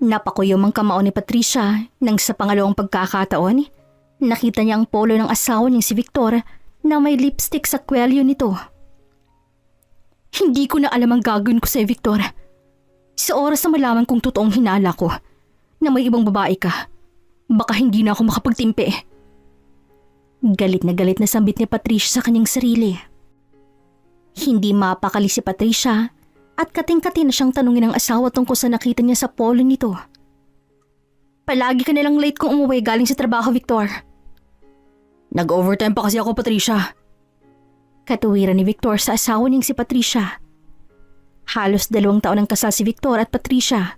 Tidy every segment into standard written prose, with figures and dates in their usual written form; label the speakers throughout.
Speaker 1: Napakuyo mang kamao ni Patricia nang sa pangalawang pagkakataon, nakita niya ang polo ng asawa niyang si Victor na may lipstick sa kwelyo nito. Hindi ko na alam ang gagawin ko sa Victor. Sa oras na malaman kong totoong hinala ko na may ibang babae ka, baka hindi na ako makapagtimpi. Galit na sambit ni Patricia sa kanyang sarili. Hindi mapakali si Patricia at kating-kati na siyang tanungin ng asawa tungkol sa nakita niya sa polo nito. Palagi ka nalang late kung umuwi galing sa trabaho, Victor.
Speaker 2: Nag-overtime pa kasi ako, Patricia.
Speaker 1: Katuwiran ni Victor sa asawa niyang si Patricia. Halos 2 taon ang kasal si Victor at Patricia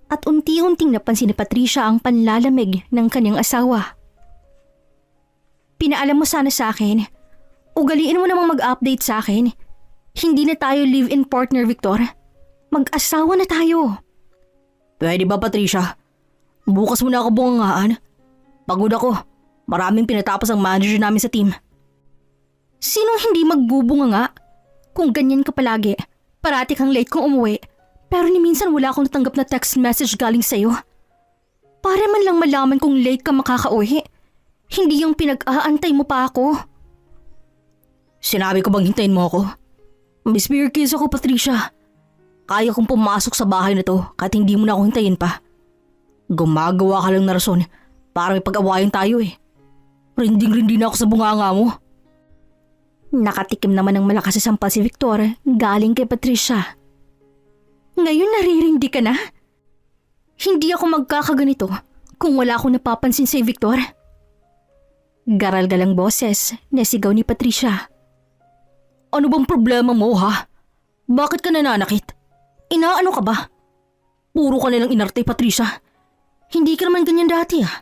Speaker 1: at unti-unting napansin ni Patricia ang panlalamig ng kanyang asawa. Pinaalam mo sana sa akin. Ugaliin mo namang mag-update sa akin. Hindi na tayo live-in partner, Victor. Mag-asawa na tayo.
Speaker 2: Pwede ba, Patricia? Bukas mo na ako bungangaan. Pagod ako. Maraming pinatapos ang manager namin sa team.
Speaker 1: Sinong hindi magbubunga nga? Kung ganyan ka palagi, parati kang late kung umuwi. Pero ni minsan wala akong natanggap na text message galing sa'yo. Para man lang malaman kung late ka makakauwi. Hindi yung pinag-aantay mo pa ako.
Speaker 2: Sinabi ko bang hintayin mo ako? May spare keys ako, Patricia. Kaya kong pumasok sa bahay na to kahit hindi mo na ako hintayin pa. Gumagawa ka lang na rason para may pag-awayan tayo eh. Rinding-rindi na ako sa bunganga mo.
Speaker 1: Nakatikim naman ng malakas sa sampal si Victor galing kay Patricia. Ngayon naririndi ka na? Hindi ako magkakaganito kung wala akong napapansin sa'yo, Victor. Garal-galang boses na sigaw ni Patricia.
Speaker 2: Ano bang problema mo, ha? Bakit ka nananakit? Inaano ka ba? Puro ka nilang inarte, Patricia. Hindi ka naman ganyan dati, ha?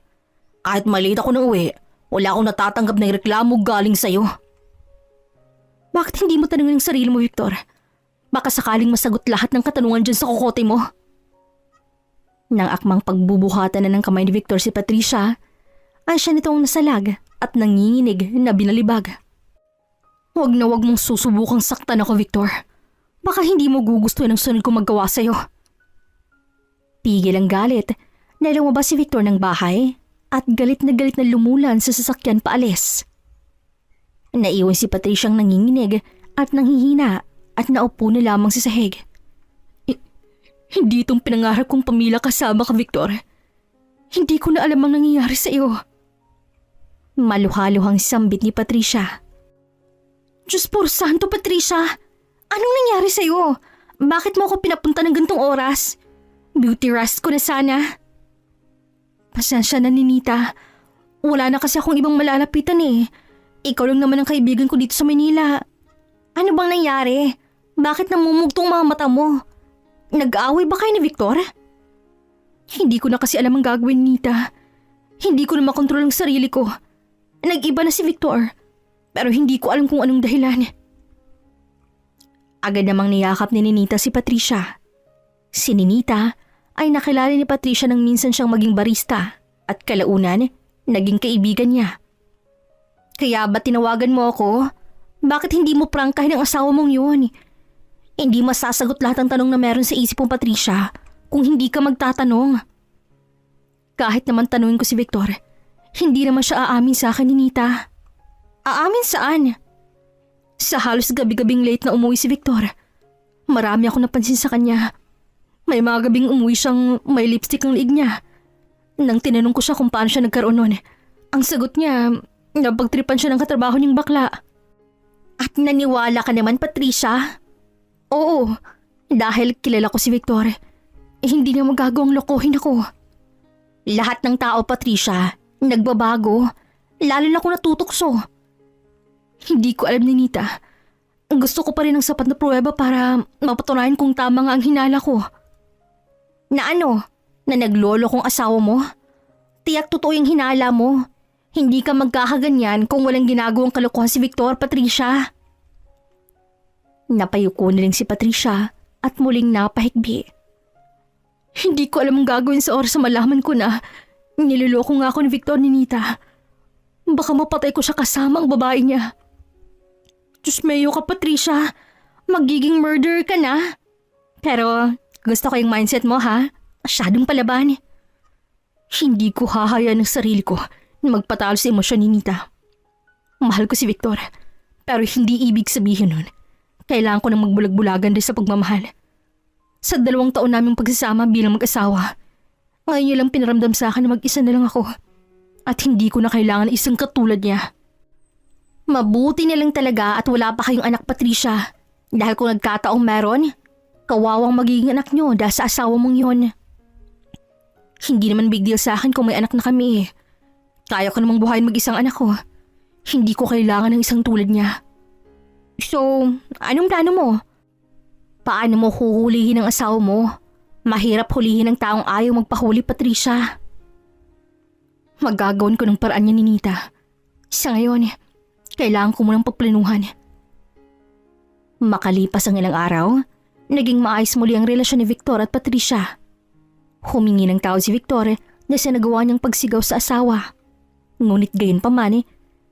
Speaker 2: Kahit malate ako ng uwi, wala akong natatanggap na reklamo galing sa'yo.
Speaker 1: Bakit hindi mo tanungin ang sarili mo, Victor? Baka sakaling masagot lahat ng katanungan dyan sa kokote mo. Nang akmang pagbubuhatan na ng kamay ni Victor si Patricia, ay siya nitong nasalag at nanginginig na binalibag. Huwag na huwag mong susubukang saktan ako, Victor. Baka hindi mo gugustuhin ang sunod kong magawa sa'yo. Pigil ang galit na lumabas si Victor ng bahay at galit na lumulan sa sasakyan paalis. Naiwan si Patriciang nanginginig at nanghihina at naupo na lamang sa sahig. Hindi itong pinangarap kong pamilya kasama ka, Victor. Hindi ko na alam ang nangyayari sa iyo. Maluhaluhang sambit ni Patricia. Diyos por santo, Patricia! Anong nangyari sa iyo? Bakit mo ako pinapunta ng gantong oras? Beauty rest ko na sana. Pasensya na, Ninita. Wala na kasi akong ibang malalapitan eh. Ikaw lang naman ang kaibigan ko dito sa Manila. Ano bang nangyari? Bakit namumugtong mga mata mo? Nag-aaway ba kayo ni Victor? Hindi ko na kasi alam ang gagawin, Nita. Hindi ko na makontrol ang sarili ko. Nag-iba na si Victor, pero hindi ko alam kung anong dahilan. Agad namang niyakap ni Ninita si Patricia. Si Ninita ay nakilala ni Patricia nang minsan siyang maging barista at kalaunan naging kaibigan niya. Kaya ba tinawagan mo ako? Bakit hindi mo prangkahin ang asawa mong yun? Hindi masasagot lahat ng tanong na meron sa isip mong, Patricia, kung hindi ka magtatanong. Kahit naman tanungin ko si Victor, hindi naman siya aamin sa akin, Ninita. Aamin saan? Sa halos gabi-gabing late na umuwi si Victor. Marami ako napansin sa kanya. May mga gabing umuwi siyang may lipstick ang liig niya. Nang tinanong ko siya kung paano siya nagkaroon nun, ang sagot niya, napagtripan siya ng katrabaho niyang bakla. At naniwala ka naman, Patricia? Oo, dahil kilala ko si Victor. Hindi niya magagawang lokohin ako. Lahat ng tao, Patricia, nagbabago. Lalo na kung natutokso. Hindi ko alam, Ninita. Gusto ko pa rin ng sapat na pruweba para mapatunayan kung tama nga ang hinala ko. Na ano? Na naglolo kong asawa mo? Tiyak totoo yung hinala mo. Hindi ka magkakaganyan kung walang ginagawang kalokohan si Victor, Patricia. Napayuko na rin si Patricia at muling napahigbi. Hindi ko alam ang gagawin sa oras na malaman ko na niloloko nga ako ni Victor, Ninita. Baka mapatay ko siya kasama ang babae niya. Diyos mayo ka, Patricia. Magiging murderer ka na. Pero gusto ko yung mindset mo, ha? Masyadong palaban. Hindi ko hahayaan ng sarili ko na magpatalo sa emosyon ni Nita. Mahal ko si Victor, pero hindi ibig sabihin nun kailangan ko nang magbulag-bulagan din sa pagmamahal. Sa 2 taon naming pagsasama bilang mag-asawa, ngayon niya lang pinaramdam sa akin na mag-isa na lang ako at hindi ko na kailangan isang katulad niya. Mabuti na lang talaga at wala pa kayong anak, Patricia. Dahil kung nagkataong meron, kawawang magiging anak niyo dahil sa asawa mong yun. Hindi naman big deal sa akin kung may anak na kami. Kaya ko namang buhayin mag-isang anak ko. Hindi ko kailangan ng isang tulad niya. So, anong plano mo? Paano mo huhulihin ang asawa mo? Mahirap hulihin ng taong ayaw magpahuli, Patricia. Magagawin ko ng paraan niya ni Nita. Sa ngayon, kailangan ko munang pagplanuhan. Makalipas ang ilang araw, naging maayos muli ang relasyon ni Victor at Patricia. Humingi ng tawad si Victor na sa nagawa niyang pagsigaw sa asawa. Ngunit gayon pa man,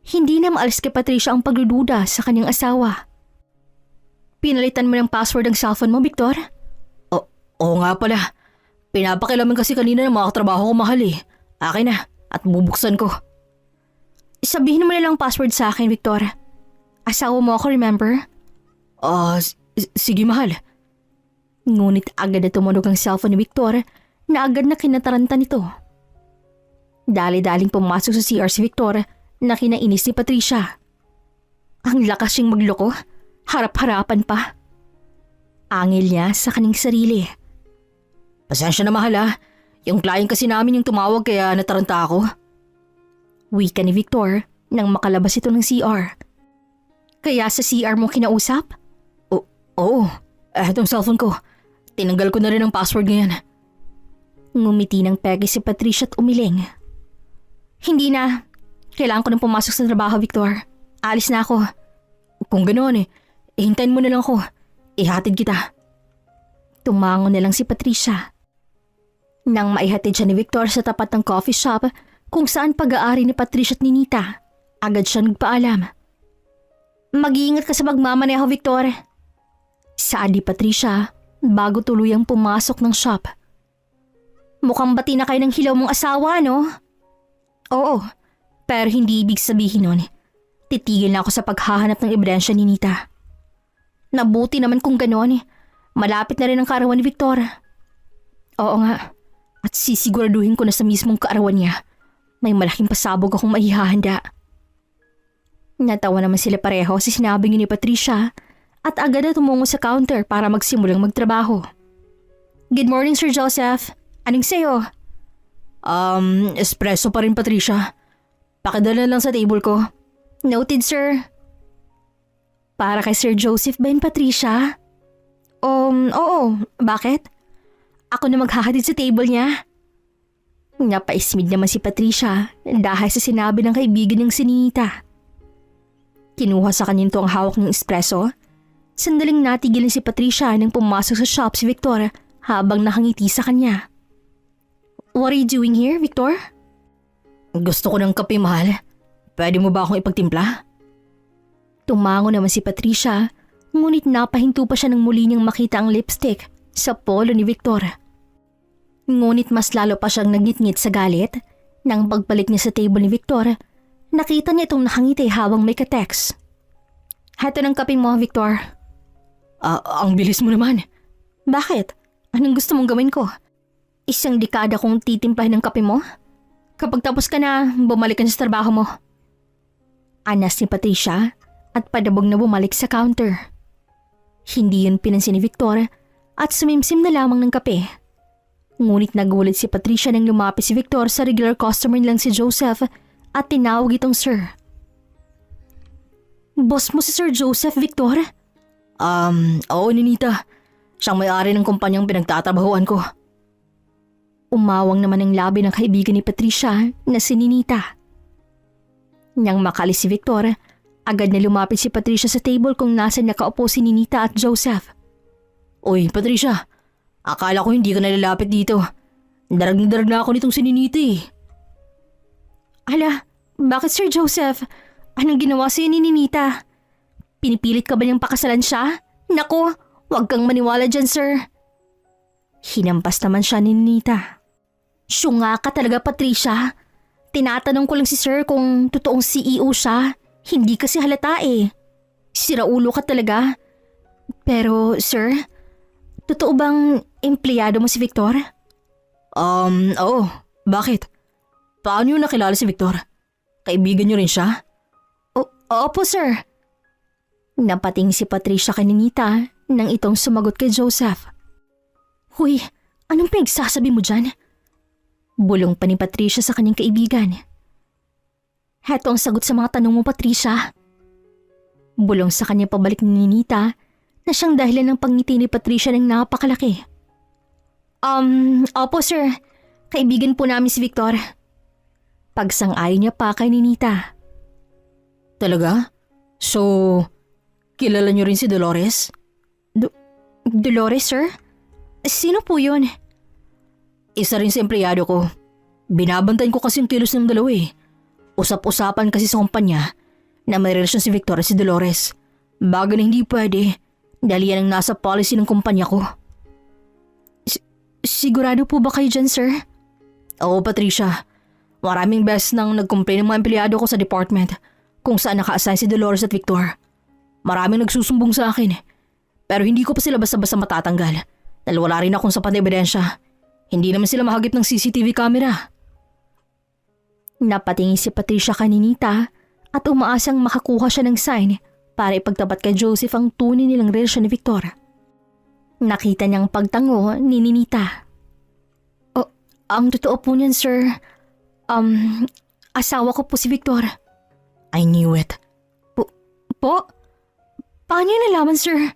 Speaker 1: hindi na maalis kay Patricia ang pagdududa sa kanyang asawa. Pinalitan mo ng password ang cellphone mo, Victor? Oo nga pala. Pinapakilaman kasi kanina ng mga katrabaho ko, mahal eh. Akin na at bubuksan ko. Sabihin mo na lang password sa akin, Victor. Asawa mo ako, remember? Sige mahal. Ngunit agad na tumunog ang cellphone ni Victor na agad na kinataranta nito. Dali-daling pumasok sa CR si Victor na kinainis ni Patricia. Ang lakas siyang magloko, harap-harapan pa. Angil niya sa kanyang sarili. Pasensya na mahal ah. Yung client kasi namin yung tumawag kaya nataranta ako. Wika ni Victor nang makalabas ito ng CR. Kaya sa CR mo kinausap? Oo. Etong cellphone ko. Tinanggal ko na rin ang password ngayon. Ngumiti ng pegi si Patricia at umiling. Hindi na. Kailangan ko nang pumasok sa trabaho, Victor. Alis na ako. Kung ganoon hintayin mo na lang ako. Ihatid kita. Tumango na lang si Patricia. Nang maihatid siya ni Victor sa tapat ng coffee shop kung saan pag-aari ni Patricia at ni Nita, agad siya nagpaalam. Mag-iingat ka sa pagmamaneho, Victor. Saad ni Patricia bago tuluyang pumasok ng shop. Mukhang bati na kayo ng hilaw mong asawa, no? Oo, pero hindi ibig sabihin nun. Titigil na ako sa paghahanap ng ebidensya ni Nita. Nabuti naman kung gano'n. Malapit na rin ang kaarawan ni Victor. Oo nga, at sisiguraduhin ko na sa mismong kaarawan niya may malaking pasabog akong maihahanda. Natawa naman sila pareho sa sinabi ni Patricia at agad na tumungo sa counter para magsimulang magtrabaho. Good morning, Sir Joseph. Anong sayo? Espresso pa rin, Patricia. Pakidala lang sa table ko. Noted, sir. Para kay Sir Joseph ba yun, Patricia? Oo. Bakit? Ako na maghahatid sa table niya. Napaismid naman si Patricia dahil sa sinabi ng kaibigan ng sinita. Kinuha sa kanya ito ang hawak ng espresso. Sandaling natigil si Patricia nang pumasok sa shop si Victor habang nakangiti sa kanya. What are you doing here, Victor? Gusto ko ng kape, mahal. Pwede mo ba akong ipagtimpla? Tumango naman si Patricia, ngunit napahinto pa siya nang muli niyang makita ang lipstick sa polo ni Victor. Ngunit mas lalo pa siyang nagngit-ngit sa galit nang pagbalik niya sa table ni Victor. Nakita niya itong nakangiti habang may ka-text. Heto ng kape mo, Victor. Ang bilis mo naman. Bakit? Anong gusto mong gawin ko? Isang dekada kong titimplahin ng kape mo? Kapag tapos ka na, bumalik ka sa trabaho mo. Anas ni Patricia at padabog na bumalik sa counter. Hindi yun pinansin ni Victor at sumimsim na lamang ng kape. Ngunit nagulat si Patricia nang lumapit si Victor sa regular customer nilang si Joseph at tinawag itong sir. Boss mo si Sir Joseph, Victor? Oo, Ninita. Siyang may-ari ng kumpanyang pinagtatrabahuan ko. Umawang naman ang labi ng kaibigan ni Patricia na si Ninita. Nang makalis si Victor, agad na lumapit si Patricia sa table kung nasan nakaupo si Ninita at Joseph. Uy, Patricia, akala ko hindi ka nalalapit dito. Darag na ako nitong si Ninita eh. Ala, bakit Sir Joseph? Anong ginawa sa'yo ni Ninita? Pinipilit ka ba niyang pakasalan siya? Naku, huwag kang maniwala dyan, sir. Hinampas naman siya ni Ninita. Syunga ka talaga, Patricia. Tinatanong ko lang si Sir kung totoong CEO siya. Hindi kasi halata eh. Siraulo ka talaga. Pero, Sir, totoo bang empleyado mo si Victor?
Speaker 2: Oo. Bakit? Paano niyo nakilala si Victor? Kaibigan niyo rin siya?
Speaker 1: Opo, Sir. Napating si Patricia kay Ninita nang itong sumagot kay Joseph. Huy, anong pinagsasabi mo dyan? Bulong pa ni Patricia sa kanyang kaibigan. Heto ang sagot sa mga tanong mo, Patricia. Bulong sa kanya pabalik ni Ninita na siyang dahilan ng pangngiti ni Patricia ng napakalaki. Opo sir. Kaibigan po namin si Victor. Pagsang-ayon niya pa kay Ninita.
Speaker 2: Talaga? So, kilala niyo rin si Dolores?
Speaker 1: Dolores, sir? Sino po yun?
Speaker 2: Isa rin sa empleyado ko. Binabantayan ko kasi yung kilos ng dalawa eh. Usap-usapan kasi sa kumpanya na may relasyon si Victor at si Dolores. Bagay na hindi pwede dahil yan ang nasa policy ng kumpanya ko.
Speaker 1: Sigurado po ba kayo dyan, sir?
Speaker 2: Oo, Patricia. Maraming beses nang nag-complain ng mga empleyado ko sa department kung saan naka-assign si Dolores at Victor. Maraming nagsusumbong sa akin. Pero hindi ko pa sila basta-basta matatanggal dahil wala rin akong sapat na ebidensya. Hindi naman sila mahagip ng CCTV camera.
Speaker 1: Napatingin si Patricia kay Ninita at umaasang makakuha siya ng sign para ipagtapat kay Joseph ang tunay nilang relasyon ni Victor. Nakita niyang pagtango ni Ninita. Ang totoo po niyan, sir. Asawa ko po si Victor.
Speaker 2: I knew it.
Speaker 1: Po? Paano niyo nalaman, sir?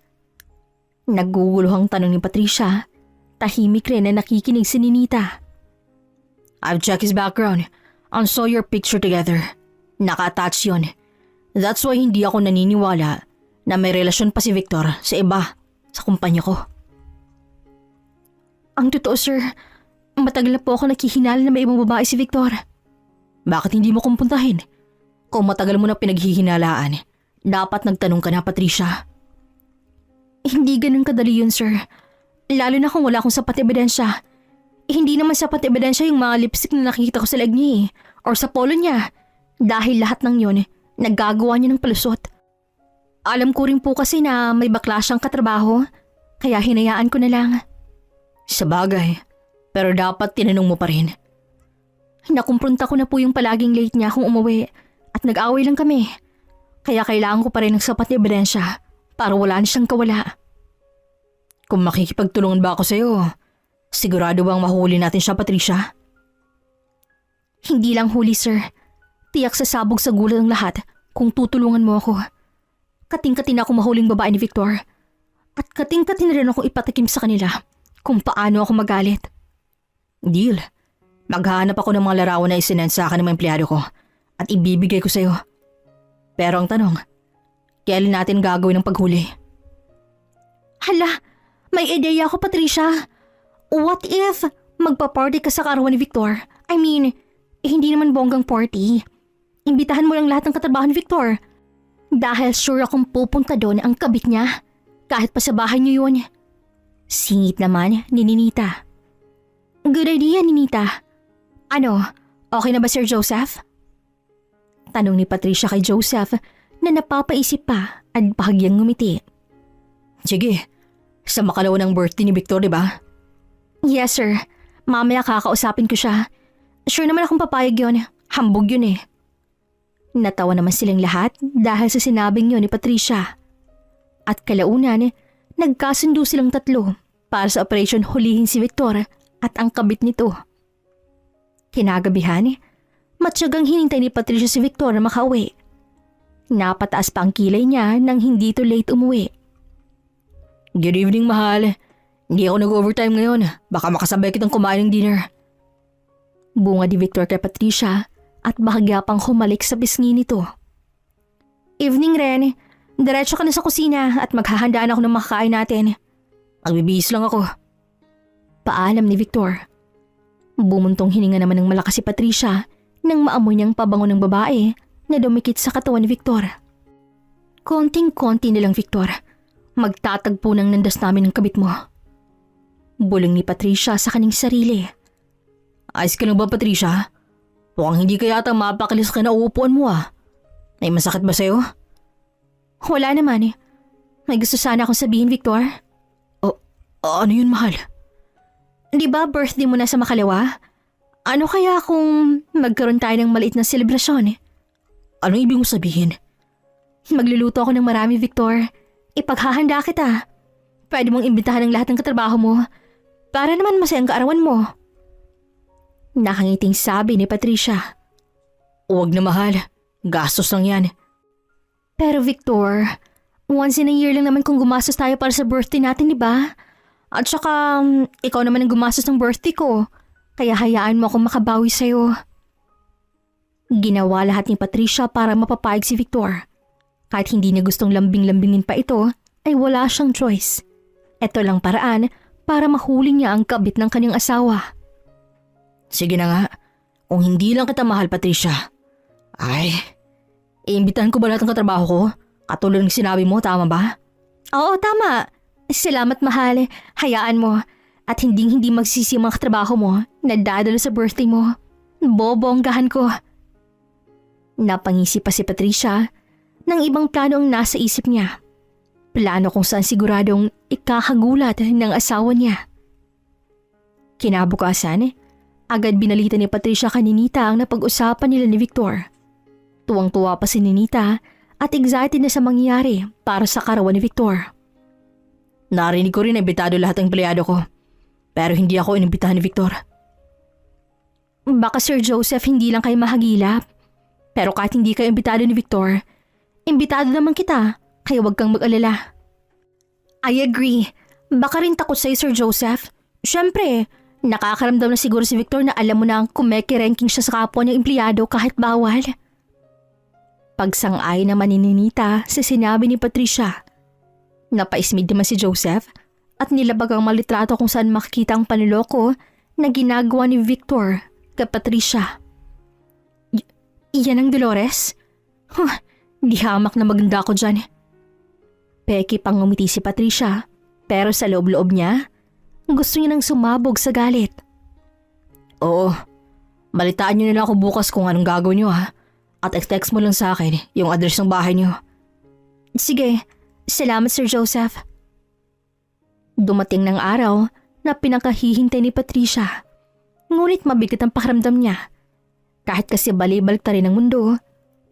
Speaker 1: Naguguluhang tanong ni Patricia. Tahimik rin na nakikinig si Ninita.
Speaker 2: I've checked his background and saw your picture together. Naka-attach yun. That's why hindi ako naniniwala na may relasyon pa si Victor sa iba sa kumpanya ko.
Speaker 1: Ang totoo, sir, matagal na po ako nakihinala na may ibang babae si Victor.
Speaker 2: Bakit hindi mo kumpuntahin? Kung matagal mo na pinaghihinalaan, dapat nagtanong ka na, Patricia.
Speaker 1: Hindi ganun kadali yun, sir. Lalo na kung wala akong sapat ebidensya. Hindi naman sapat ebidensya yung mga lipstick na nakikita ko sa leg niya or sa polo niya. Dahil lahat ng yun, naggagawa niya ng palusot. Alam ko rin po kasi na may bakla siyang katrabaho, kaya hinayaan ko na lang.
Speaker 2: Sa bagay, pero dapat tinanong mo pa rin.
Speaker 1: Nakumpronta ko na po yung palaging late niya kung umuwi at nag-away lang kami. Kaya kailangan ko pa rin ng sapat na ebidensya para wala na siyang kawala.
Speaker 2: Kung makikipagtulungan ba ako sa'yo, sigurado bang mahuli natin siya, Patricia?
Speaker 1: Hindi lang huli, sir. Tiyak sasabog sa gulat ang lahat kung tutulungan mo ako. Kating-kating ako mahuling babae ni Victor. At kating-kating rin ako ipatikim sa kanila kung paano ako magalit.
Speaker 2: Deal. Maghahanap ako ng mga larawan na isinend sa akin ng mga empleyado ko at ibibigay ko sa'yo. Pero ang tanong, kailan natin gagawin ang paghuli?
Speaker 1: Hala, may ideya ako, Patricia. What if magpa-party ka sa karawan ni Victor? I mean, hindi naman bonggang party. Imbitahan mo lang lahat ng katrabaho ni Victor. Dahil sure akong pupunta doon ang kabit niya. Kahit pa sa bahay niyo yun. Singit naman ni Ninita. Good idea, Ninita. Ano, okay na ba Sir Joseph? Tanong ni Patricia kay Joseph na napapaisip pa at bahagyang ngumiti.
Speaker 2: Sige, sa makalawa ng birthday ni Victor, diba?
Speaker 1: Yes, sir. Mamaya kakausapin ko siya. Sure naman akong papayag yun. Hambog yun eh. Natawa naman silang lahat dahil sa sinabing yun ni Patricia. At kalaunan, nagkasundo silang tatlo para sa operation hulihin si Victor at ang kabit nito. Kinagabihan, matyagang hinintay ni Patricia si Victor na makauwi. Napataas pa ang kilay niya nang hindi to late umuwi.
Speaker 2: Good evening, mahal. Hindi ako nag-overtime ngayon. Baka makasabay kitang kumain ng dinner.
Speaker 1: Bunga ni Victor kay Patricia at bahagya pang humalik sa pisngi nito. Evening, Ren. Diretso ka na sa kusina at maghahandaan ako ng makakain natin.
Speaker 2: Magbibihis lang ako.
Speaker 1: Paalam ni Victor. Bumuntong hininga naman ng malakas si Patricia nang maamoy niyang pabango ng babae na dumikit sa katawan ni Victor. Konting-konti na lang, Victor. Magtatagpo ng nandas namin ng kabit mo. Bulong ni Patricia sa kaning sarili.
Speaker 2: Ayos ka lang ba, Patricia? Mukhang hindi ka yata mapakilis ka na uupuan mo ah. May masakit ba sa'yo?
Speaker 1: Wala naman eh. May gusto sana akong sabihin, Victor.
Speaker 2: Ano yun, mahal?
Speaker 1: Di ba birthday mo na sa makalawa? Ano kaya kung magkaroon tayo ng maliit na selebrasyon?
Speaker 2: Anong ibig mo sabihin?
Speaker 1: Magluluto ako ng marami, Victor. Ipaghahanda kita. Pwede mong imbitahan ang lahat ng katrabaho mo para naman masayang kaarawan mo. Nakangiting sabi ni Patricia.
Speaker 2: Huwag na, mahal. Gastos lang yan.
Speaker 1: Pero Victor, once in a year lang naman kung gumastos tayo para sa birthday natin, di ba? At saka, ikaw naman ang gumastos ng birthday ko. Kaya hayaan mo akong makabawi sa'yo. Ginawa lahat ni Patricia para mapapayag si Victor. Kahit hindi niya gustong lambing-lambingin pa ito, ay wala siyang choice. Ito lang paraan para mahuli niya ang kabit ng kanyang asawa.
Speaker 2: Sige na nga. Kung hindi lang kita mahal, Patricia. Ay, iimbitahan ko ba lahat ng katrabaho ko? Katulad ng sinabi mo, tama ba?
Speaker 1: Oo, tama. Salamat, mahal. Hayaan mo. At hindi magsisi ang mga katrabaho mo na dadalo sa birthday mo. Bobonggahan ko. Napangisi pa si Patricia ng ibang plano ang nasa isip niya. Plano kung saan siguradong ikakagulat ng asawa niya. Kinabukasan, agad binalita ni Patricia kay Ninita ang napag-usapan nila ni Victor. Tuwang-tuwa pa si Ninita at excited na sa mangyayari para sa karawan ni Victor.
Speaker 2: Narinig ko rin na imbitado lahat ng empleyado ko. Pero hindi ako inimbitahan ni Victor.
Speaker 1: Baka Sir Joseph hindi lang kayo mahagilap. Pero kahit hindi kayo imbitado ni Victor, imbitado naman kita, kaya wag kang mag-alala. I agree. Baka rin takot sa'yo, Sir Joseph. Siyempre, nakakaramdam na siguro si Victor na alam mo na kumeke-ranking siya sa kapwa niyang empleyado kahit bawal. Pagsang-ay naman ni Ninita sa sinabi ni Patricia. Napaismid naman si Joseph at nilabag ang malitrato kung saan makikita ang panloloko na ginagawa ni Victor kay Patricia. Iyan ang Dolores? Di hamak na maganda ako dyan. Peki pang ngumiti si Patricia, pero sa loob-loob niya, gusto niya nang sumabog sa galit.
Speaker 2: Oo, balitaan niyo na lang ako bukas kung anong gagawin niyo ha. At text mo lang sa akin yung address ng bahay niyo.
Speaker 1: Sige, salamat Sir Joseph. Dumating ng araw na pinakahihintay ni Patricia. Ngunit mabigat ang pakiramdam niya. Kahit kasi balibalik ta rin ang mundo,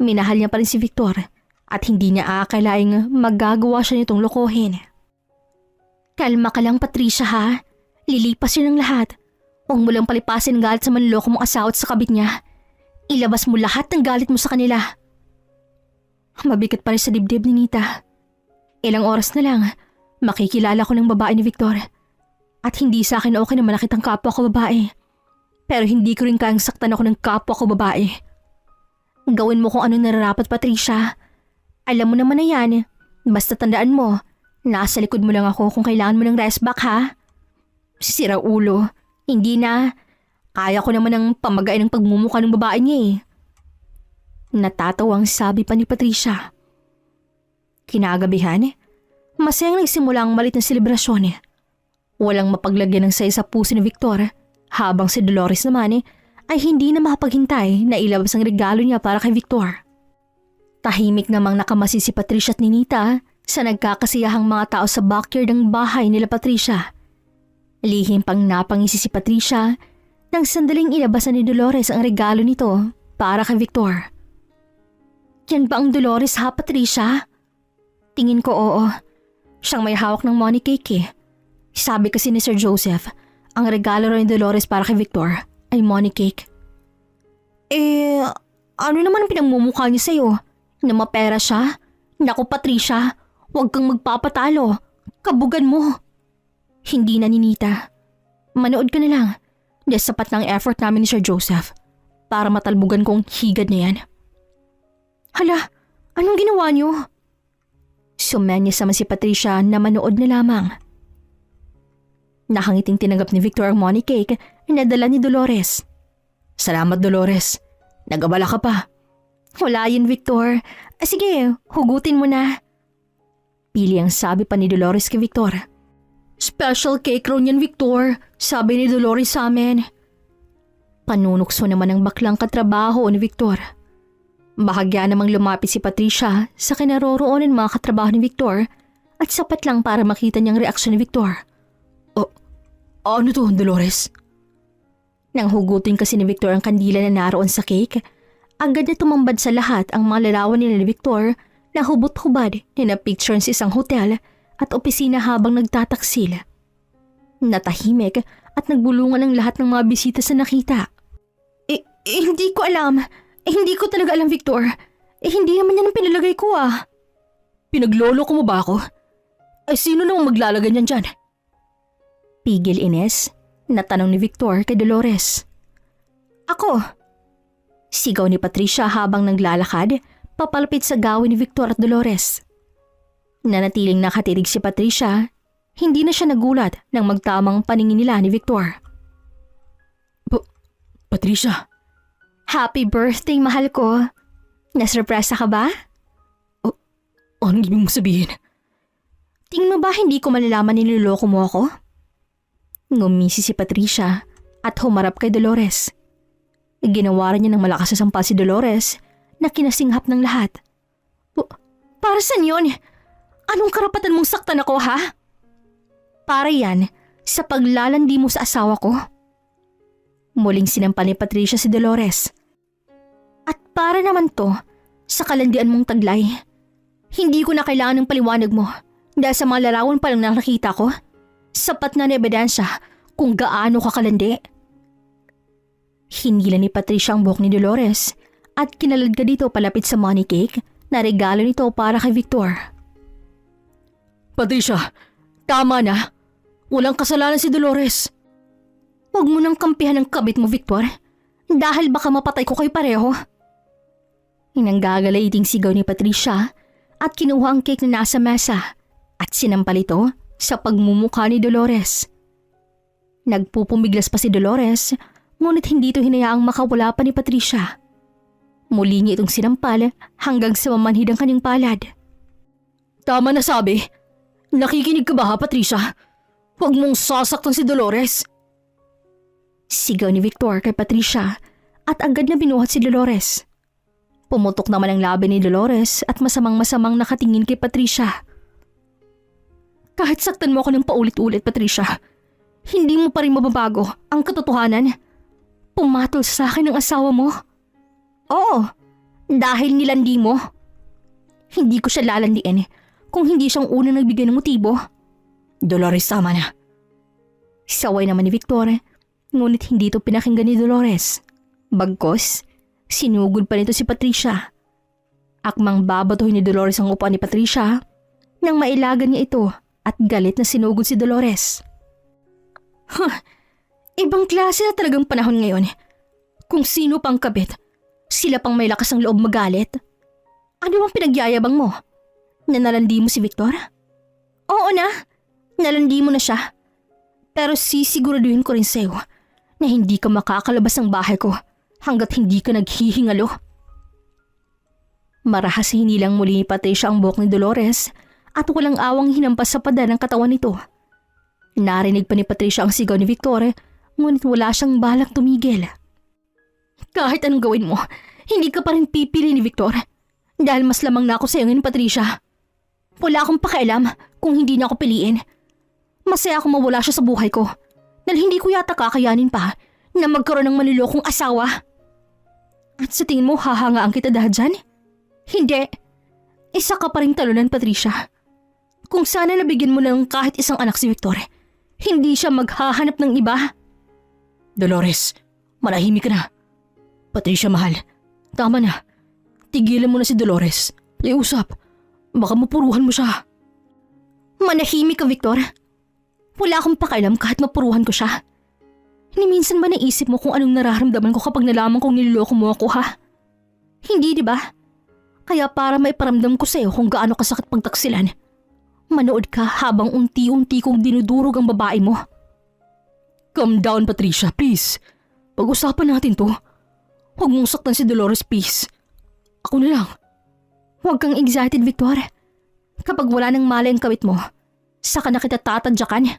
Speaker 1: minahal niya pa rin si Victor at hindi niya aakalaing magagawa siya nitong lokohin. Kalma ka lang Patricia ha, lilipas yun ang lahat. Huwag mo lang palipasin ang galit sa manloloko mong asawa at sa kabit niya. Ilabas mo lahat ng galit mo sa kanila. Mabigat pa rin sa dibdib ni Nita. Ilang oras na lang, makikilala ko ng babae ni Victor. At hindi sa akin okay na manakit ang kapwa ko babae. Pero hindi ko rin kayang saktan ako ng kapwa ko babae. Gawin mo kung anong nararapat, Patricia. Alam mo naman na yan. Basta tandaan mo, nasa likod mo lang ako kung kailangan mo ng rest back ha. Sira ulo. Hindi na. Kaya ko naman ang pamagay ng pagmumukha ng babae niya eh. Natatawang sabi pa ni Patricia. Kinagabihan, masayang nagsimula ang malit na selebrasyon. Walang mapaglagyan ng saya sa puso ni Victor. Habang si Dolores naman ay hindi na makapaghintay na ilabas ang regalo niya para kay Victor. Tahimik namang nakamasi si Patricia at Ninita sa nagkakasiyahang mga tao sa backyard ng bahay nila Patricia. Lihim pang napangisi si Patricia nang sandaling ilabasan ni Dolores ang regalo nito para kay Victor. Yan ba ang Dolores ha, Patricia? Tingin ko oo. Siyang may hawak ng money cake eh. Sabi kasi ni Sir Joseph, ang regalo rin ni Dolores para kay Victor ay money cake. Ano naman ang pinagmumukha niya sa'yo? Na mapera siya? Naku Patricia, huwag kang magpapatalo. Kabugan mo. Hindi na Ninita. Manood ka na lang. Dahil sapat na ang effort namin ni Sir Joseph para matalbugan kong higad na yan. Hala, anong ginawa niyo? Sumanyas naman si Patricia na manood na lamang. Nakangiting tinanggap ni Victor ang money cake na dala ni Dolores.
Speaker 2: Salamat Dolores. Nag-abala ka pa.
Speaker 1: Wala yun Victor. Sige, hugutin mo na. Pili ang sabi pa ni Dolores kay Victor.
Speaker 2: Special cake raw niyan, Victor. Sabi ni Dolores sa amin.
Speaker 1: Panunukso naman ng baklang katrabaho ni Victor. Bahagya namang lumapit si Patricia sa kinaroroonan mga katrabaho ni Victor at sapat lang para makita niyang reaksyon ni Victor.
Speaker 2: Ano to, Dolores?
Speaker 1: Nang hugutin kasi ni Victor ang kandila na naroon sa cake, agad na tumambad sa lahat ang mga larawan ni Victor na hubot-hubad na picture sa isang hotel at opisina habang nagtataksil. Natahimik at nagbulungan ang lahat ng mga bisita sa nakita.
Speaker 2: Hindi ko alam. Hindi ko talaga alam, Victor. Hindi naman yan ang pinalagay ko Pinaglolo ko mo ba ako? Sino namang maglalagay niyan dyan?
Speaker 1: Pigil Ines, na tanong ni Victor kay Dolores.
Speaker 2: Ako.
Speaker 1: Sigaw ni Patricia habang naglalakad, papalapit sa gawin ni Victor at Dolores. Nanatiling nakatitig si Patricia, hindi na siya nagulat nang magtamang paningin nila ni Victor.
Speaker 2: Patricia.
Speaker 1: Happy birthday, mahal ko. Nasurpresa ka ba?
Speaker 2: Anong ibig mong sabihin?
Speaker 1: Tingin mo ba hindi ko malalaman niloloko mo ako? Ngumisi si Patricia at humarap kay Dolores. Ginawaran niya ng malakas na sampal si Dolores na kinasinghap ng lahat.
Speaker 2: Para saan yun? Anong karapatan mong saktan ako, ha?
Speaker 1: Para yan sa paglalandi mo sa asawa ko. Muling sinampal ni Patricia si Dolores. At para naman to sa kalandian mong taglay. Hindi ko na kailangan ng paliwanag mo dahil sa mga larawan pa lang nakakita ko. Sapat na ebidensya kung gaano ka kalandi. Hinila ni Patricia ang buhok ni Dolores at kinaladkad dito palapit sa money cake na regalo nito para kay Victor.
Speaker 2: Patricia, tama na. Walang kasalanan si Dolores.
Speaker 1: Huwag mo nang kampihan ng kabit mo, Victor. Dahil baka mapatay ko kayo pareho. Inanggagaliting sigaw ni Patricia at kinuha ang cake na nasa mesa at sinampal ito sa pagmumukha ni Dolores. Nagpupumiglas pa si Dolores, ngunit hindi ito hinayaang makawala pa ni Patricia. Muli niya itong sinampal hanggang sa mamanhid ang kanyang palad.
Speaker 2: Tama na sabi. Nakikinig ka ba, ha, Patricia? Huwag mong sasaktan si Dolores.
Speaker 1: Sigaw ni Victor kay Patricia at agad na binuhat si Dolores. Pumutok naman ang labi ni Dolores at masamang-masamang nakatingin kay Patricia.
Speaker 2: Kahit saktan mo ako ng paulit-ulit, Patricia, hindi mo pa rin mababago ang katotohanan. Pumatol sa akin ang asawa mo.
Speaker 1: Oo, dahil nilandi mo. Hindi ko siya lalandiin kung hindi siyang unang nagbigay ng motibo.
Speaker 2: Dolores, tama na.
Speaker 1: Saway naman ni Victor, ngunit hindi ito pinakinggan ni Dolores. Bagkos, sinugod pa nito si Patricia. Akmang babatoy ni Dolores ang upuan ni Patricia nang mailagan niya ito at galit na sinugod si Dolores.
Speaker 2: Ibang klase na talagang panahon ngayon. Kung sino pang kabit, sila pang may lakas ng loob magalit. Ano bang pinagyayabang mo? Na nalandi mo si Victor?
Speaker 1: Oo na, nalandi mo na siya. Pero sisiguraduhin ko rin sa'yo na hindi ka makakalabas ng bahay ko hanggat hindi ka naghihingalo. Marahas hinilang muli ni Patricia ang buhok ni Dolores at walang awang hinampas sa pader ng katawan nito. Narinig pa ni Patricia ang sigaw ni Victor, ngunit wala siyang balak tumigil.
Speaker 2: Kahit anong gawin mo, hindi ka pa rin pipili ni Victor. Dahil mas lamang na ako sa'yo ngayon, Patricia. Wala akong pakialam kung hindi niya ako piliin. Masaya akong mawala siya sa buhay ko. Dahil hindi ko yata kakayanin pa na magkaroon ng manlilokong asawa. At sa tingin mo, hahangaan kita dahil dyan? Hindi. Isa ka pa rin talunan, Patricia. Kung sana nabigyan mo ng kahit isang anak si Victor, hindi siya maghahanap ng iba. Dolores, manahimik ka na. Patricia, mahal. Tama na. Tigilan mo na si Dolores. Iusap. Baka mapuruhan mo siya. Manahimik ka, Victor. Wala akong pakialam kahit mapuruhan ko siya. Ni minsan ba naisip mo kung anong nararamdaman ko kapag nalaman kong niloloko mo ako, ha? Hindi, di ba? Kaya para maiparamdam ko sa'yo kung gaano kasakit pagtaksilan, manood ka habang unti-unti kong dinudurog ang babae mo. Calm down, Patricia, please. Pag-usapan natin to. Huwag mong saktan si Dolores, please. Ako na lang.
Speaker 1: Huwag kang excited, Victor. Kapag wala nang malay ang kawit mo, saka na kita tatadyakan.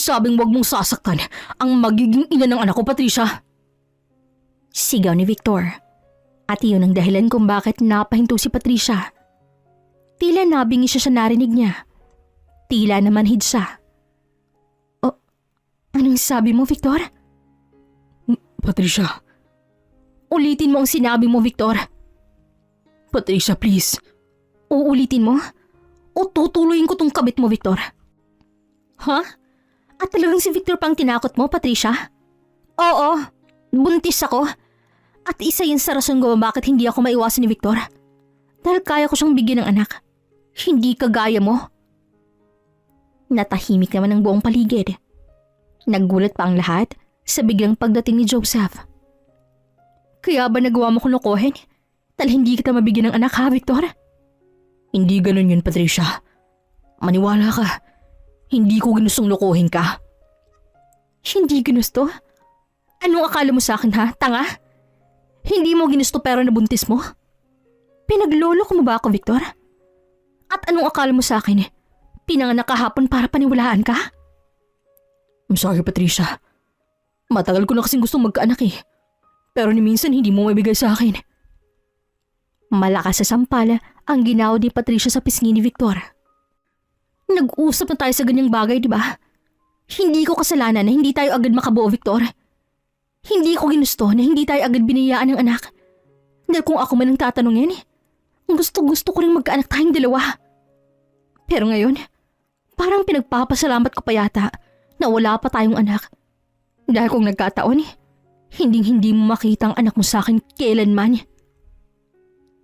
Speaker 2: Sabing wag mong sasaktan ang magiging ina ng anak ko, Patricia.
Speaker 1: Sigaw ni Victor. At iyon ang dahilan kung bakit napahinto si Patricia. Tila nabingi siya sa narinig niya. Tila namanhid siya. O, anong sabi mo, Victor?
Speaker 2: Patricia.
Speaker 1: Ulitin mo ang sinabi mo, Victor.
Speaker 2: Patricia, please.
Speaker 1: Uulitin mo? O tutuloyin ko tong kabit mo, Victor? Ha? At talagang si Victor pang tinakot mo, Patricia? Oo, buntis ako. At isa yun sa rason ko bakit hindi ako maiwasan ni Victor. Dahil kaya ko siyang bigyan ng anak. Hindi kagaya mo. Natahimik naman ang buong paligid. Naggulat pa ang lahat sa biglang pagdating ni Joseph. Kaya ba nagawa mo kong lokohin? Dahil hindi kita mabigyan ng anak, ha, Victor?
Speaker 2: Hindi ganun yun, Patricia. Maniwala ka. Hindi ko ginustong lokohin ka.
Speaker 1: Hindi ginusto? Anong akala mo sa akin, ha? Tanga? Hindi mo ginusto pero nabuntis mo? Pinaglolo ko mo ba ako, Victor? At anong akala mo sa akin? Pinanganak kahapon para paniwalaan ka?
Speaker 2: I'm sorry, Patricia. Matagal ko na kasing gustong magkaanak eh. Pero ni minsan hindi mo mabigay sa akin.
Speaker 1: Malakas sa sampal ang ginawa ni Patricia sa pisngi ni Victor. Nag-usap na tayo sa ganyang bagay, di ba? Hindi ko kasalanan na hindi tayo agad makabuo, Victor. Hindi ko ginusto na hindi tayo agad binayaan ng anak. Dahil kung ako man ang tatanungin, gusto ko rin magkaanak tayong dalawa. Pero ngayon, parang pinagpapasalamat ko pa yata na wala pa tayong anak. Dahil kung nagkataon, hindi mo makita ang anak mo sa akin kailanman.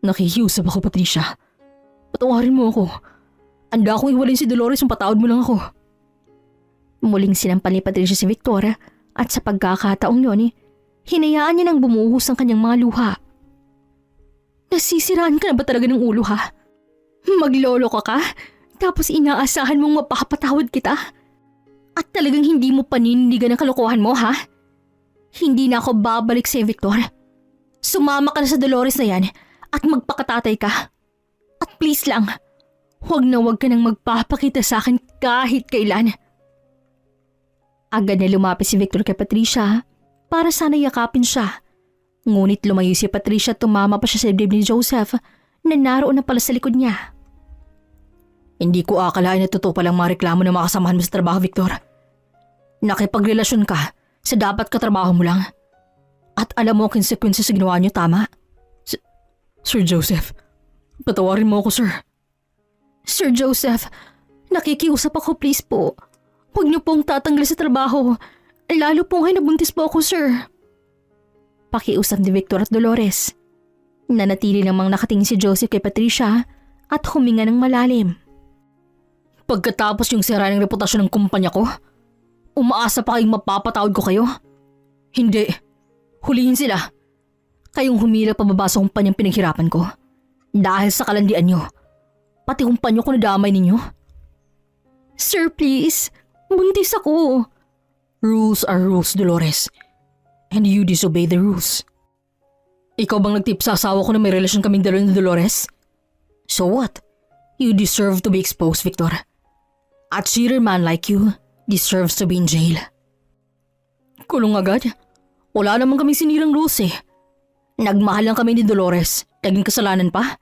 Speaker 2: Nakikiusap ako, Patricia. Patawarin mo ako. Anda akong iwalin si Dolores, patawad mo lang ako.
Speaker 1: Muling sinampal ni Patricia si Victor at sa pagkakataong yun, hinayaan niya nang bumuhos ang kanyang mga luha. Nasisiraan ka na ba talaga ng ulo, ha? Maglolo ka? Tapos inaasahan mong mapapatawad kita? At talagang hindi mo paninindigan ang kalokohan mo, ha? Hindi na ako babalik sa'yo, Victor. Sumama ka na sa Dolores na yan at magpakatatay ka. At please lang, huwag na huwag ka nang magpapakita sa akin kahit kailan. Agad na lumapit si Victor kay Patricia para sana yakapin siya. Ngunit lumayo si Patricia at tumama pa siya sa dibdib ni Joseph na naroon na pala sa likod niya.
Speaker 2: Hindi ko akalain na totoo palang mga reklamo ng mga kasamahan mo sa trabaho, Victor. Nakipagrelasyon ka sa dapat katrabaho mo lang. At alam mo ang konsekwensya sa ginawa niyo, tama? Sir Joseph, patawarin mo ako, sir.
Speaker 1: Sir Joseph, nakikiusap ako, please po. Huwag niyo pong tatanggal sa trabaho. Lalo po ngayon nabuntis po ako, sir. Pakiusap ni Victor at Dolores. Nanatili namang nakatingin si Joseph kay Patricia at huminga ng malalim.
Speaker 2: Pagkatapos yung sira ng reputasyon ng kumpanya ko, umaasa pa kayong mapapatawad ko kayo? Hindi. Hulihin sila. Kayong humila pababa sa kumpanyang pinaghirapan ko. Dahil sa kalandian nyo. Pati kumpanya ko nadamay ninyo.
Speaker 1: Sir, please. Buntis ako.
Speaker 2: Rules are rules, Dolores. And you disobey the rules. Ikaw bang nagtip sa asawa ko na may relasyon kaming dalawa ni Dolores? So what? You deserve to be exposed, Victor. A cheater man like you deserves to be in jail. Kulong agad? Wala naman kaming sinirang rules eh. Nagmahal lang kami ni Dolores. Naging kasalanan pa?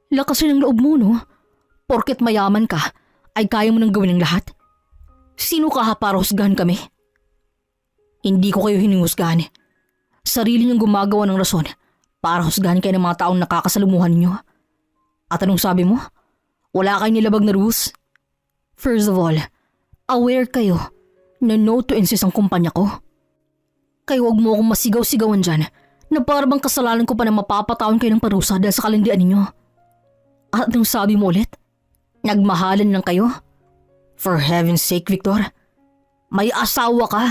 Speaker 2: Lakas rin ang loob mo, no? Porket mayaman ka, ay kaya mo nang gawin ang lahat? Sino ka ha para husgahan kami? Hindi ko kayo hinihusgahan. Sarili niyong gumagawa ng rason para husgahan kayo ng mga taong nakakasalumuhan niyo. At anong sabi mo? Wala kayong nilabag na rules? First of all, aware kayo na no to insist ang kumpanya ko. Kaya huwag mo akong masigaw-sigawan dyan na parang kasalanan ko pa na mapapatawan kayo ng parusa dahil sa kalandian ninyo. At anong sabi mo ulit? Nagmahalan lang kayo? For heaven's sake, Victor. May asawa ka.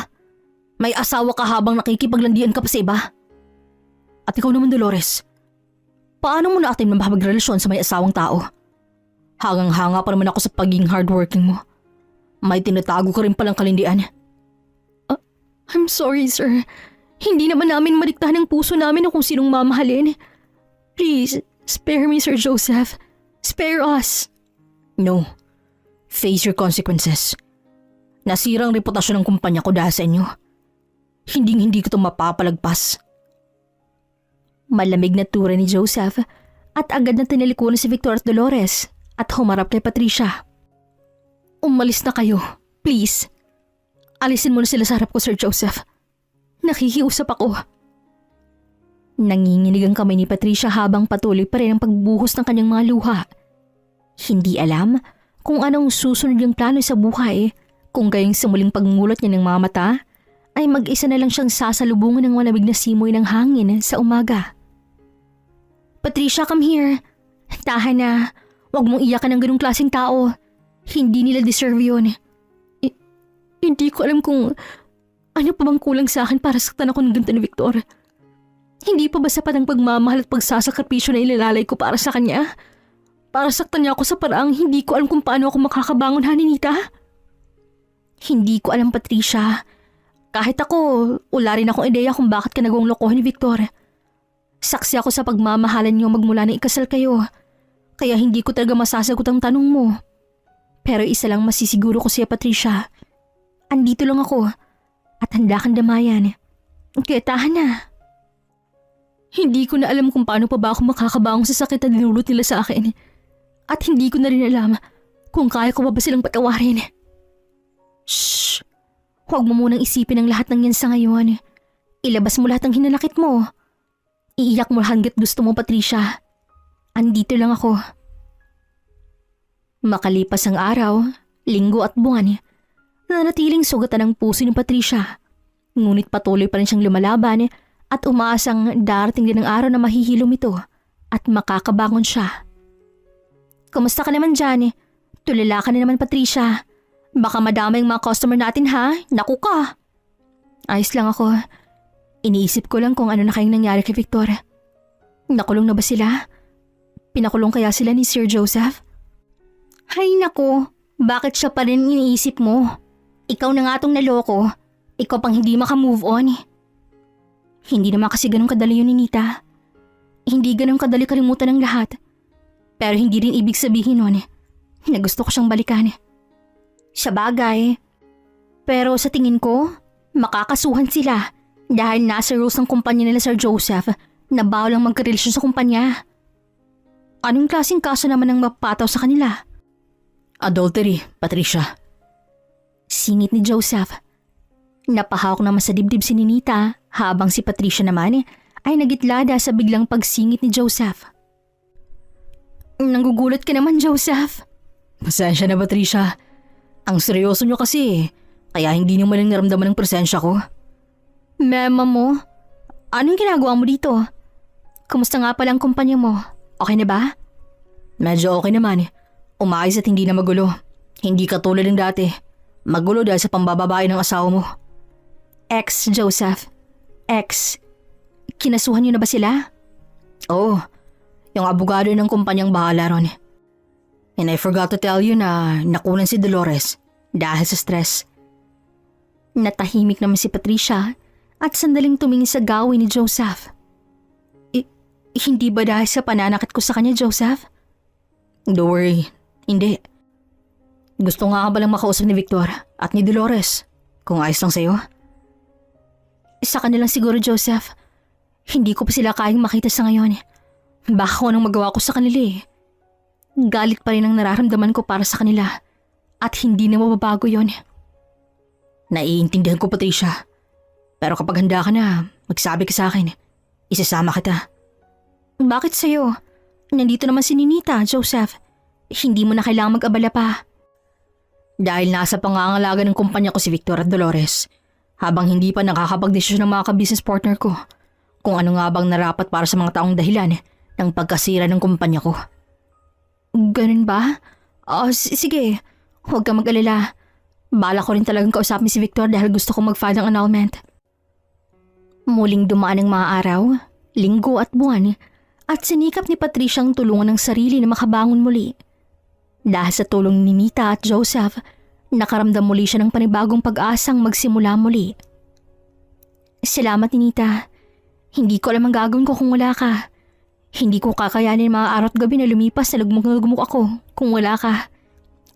Speaker 2: May asawa ka habang nakikipaglandian ka pa sa iba. At ikaw naman, Dolores. Paano mo natin mapapagrelasyon sa may asawang tao? Hangang-hanga pa naman ako sa pagiging hardworking mo. May tinatago ka rin palang kalindian.
Speaker 1: I'm sorry, sir. Hindi naman namin madiktahan ng puso namin kung sinong mamahalin. Please, spare me, Sir Joseph. Spare us.
Speaker 2: No. Face your consequences. Nasira ang reputasyon ng kumpanya ko dahil sa inyo. Hindi ko ito mapapalagpas.
Speaker 1: Malamig na tura ni Joseph at agad na tinalikuran si Victor at Dolores at humarap kay Patricia.
Speaker 2: Umalis na kayo, please. Alisin mo na sila sa harap ko, Sir Joseph. Nakikiusap ako.
Speaker 1: Nanginginig ang kamay ni Patricia habang patuloy pa rin ang pagbuhos ng kanyang mga luha. Hindi alam kung anong susunod yung plano sa buhay, kung gayong sa muling pagmulot niya ng mga mata, ay mag-isa na lang siyang sasalubungan ng malamig na simoy ng hangin sa umaga. Patricia, come here. Tahan na. Huwag mong iyakan ng ganung klaseng tao. Hindi nila deserve yun.
Speaker 2: Hindi ko alam kung ano pa bang kulang sa akin para saktan ako ng ganito ni Victor. Hindi pa ba sapat ang pagmamahal at pagsasakripisyo na ilalay ko para sa kanya? Para saktan niya ako sa paraang hindi ko alam kung paano ako makakabangon, Ninita?
Speaker 1: Hindi ko alam, Patricia. Kahit ako, wala rin akong ideya kung bakit ka nagawang lokohan ni Victor. Saksi ako sa pagmamahalan niyo magmula na ikasal kayo. Kaya hindi ko talaga masasagot ang tanong mo. Pero isa lang masisiguro ko siya, Patricia. Andito lang ako at handa kang damayan. Kaya tahan na.
Speaker 2: Hindi ko na alam kung paano pa ba ako makakabangon sa sakit na dinulot nila sa akin. At hindi ko na rin alam kung kaya ko ba silang patawarin.
Speaker 1: Shh! Huwag mo munang isipin ang lahat ng yan sa ngayon. Ilabas mo lahat ng hinanakit mo. Iiyak mo hanggat gusto mo, Patricia. Andito lang ako. Makalipas ang araw, linggo at buwan, nanatiling sugatan ang puso ni Patricia. Ngunit patuloy pa rin siyang lumalaban at umaasang darating din ang araw na mahihilom ito at makakabangon siya. Kumusta ka naman dyan? Tulala ka na naman, Patricia. Baka madamay ang mga customer natin, ha? Naku ka! Ayos lang ako. Iniisip ko lang kung ano na kayong nangyari kay Victor. Nakulong na ba sila? Pinakulong kaya sila ni Sir Joseph? Hay naku, bakit siya pa rin iniisip mo? Ikaw na nga tong naloko. Ikaw pang hindi makamove on. Hindi naman kasi ganun kadali yun, Ninita. Hindi ganun kadali kalimutan ng lahat. Pero hindi rin ibig sabihin nun na gusto ko siyang balikan. Sa bagay. Pero sa tingin ko, makakasuhan sila dahil nasa rules ng kumpanya nila Sir Joseph na bawal ang magkarelasyon sa kumpanya. Anong klaseng kaso naman ang mapataw sa kanila?
Speaker 2: Adultery, Patricia.
Speaker 1: Singit ni Joseph. Napahawak naman sa dibdib si Ninita habang si Patricia naman ay nagitlada sa biglang pagsingit ni Joseph. Nanggugulat ka naman, Joseph.
Speaker 2: Pasensya na, Patricia. Ang seryoso niyo kasi, kaya hindi niyo malang naramdaman ng presensya ko.
Speaker 1: Mema mo, anong ginagawa mo dito? Kumusta nga pala ang kumpanya mo? Okay na ba?
Speaker 2: Medyo okay naman. Umayos at hindi na magulo. Hindi katulad ng dati. Magulo dahil sa pambababae ng asawa mo.
Speaker 1: Ex, Joseph. Ex. Kinasuhan niyo na ba sila?
Speaker 2: Oo. Yung abogado ng kumpanyang bahala ron. And I forgot to tell you na nakunan si Dolores dahil sa stress.
Speaker 1: Natahimik naman si Patricia at sandaling tumingin sa gawin ni Joseph. Hindi ba dahil sa pananakit ko sa kanya, Joseph?
Speaker 2: Don't worry, hindi. Gusto nga ka ba lang makausap ni Victor at ni Dolores kung ayos lang sa'yo?
Speaker 1: Sa kanilang siguro, Joseph. Hindi ko pa sila kayang makita sa ngayon. Baka ko anong magawa ko sa kanila eh. Galit pa rin ang nararamdaman ko para sa kanila at hindi na mababago yon.
Speaker 2: Naiintindihan ko, Patricia. Pero kapag handa ka na, magsabi ka sa akin. Isasama kita.
Speaker 1: Bakit sa'yo? Nandito naman si Ninita, Joseph. Hindi mo na kailangang mag-abala pa.
Speaker 2: Dahil nasa pangangalaga ng kumpanya ko si Victor at Dolores, habang hindi pa nakakapagdesisyon ng mga ka-business partner ko kung ano nga bang narapat para sa mga taong dahilan ng pagkasira ng kumpanya ko.
Speaker 1: Ganun ba? Sige. Huwag kang mag-alala. Bala ko rin talagang kausapin si Victor dahil gusto ko mag-file ng annulment. Muling dumaan ang mga araw, linggo at buwan at sinikap ni Patricia ang tulungan ng sarili na makabangon muli. Dahil sa tulong ni Nita at Joseph, nakaramdam muli siya ng panibagong pag-asang magsimula muli. Salamat, Nita. Hindi ko alam ang gagawin ko kung wala ka. Hindi ko kakayanin mga araw at gabi na lumipas na lugmok ako kung wala ka.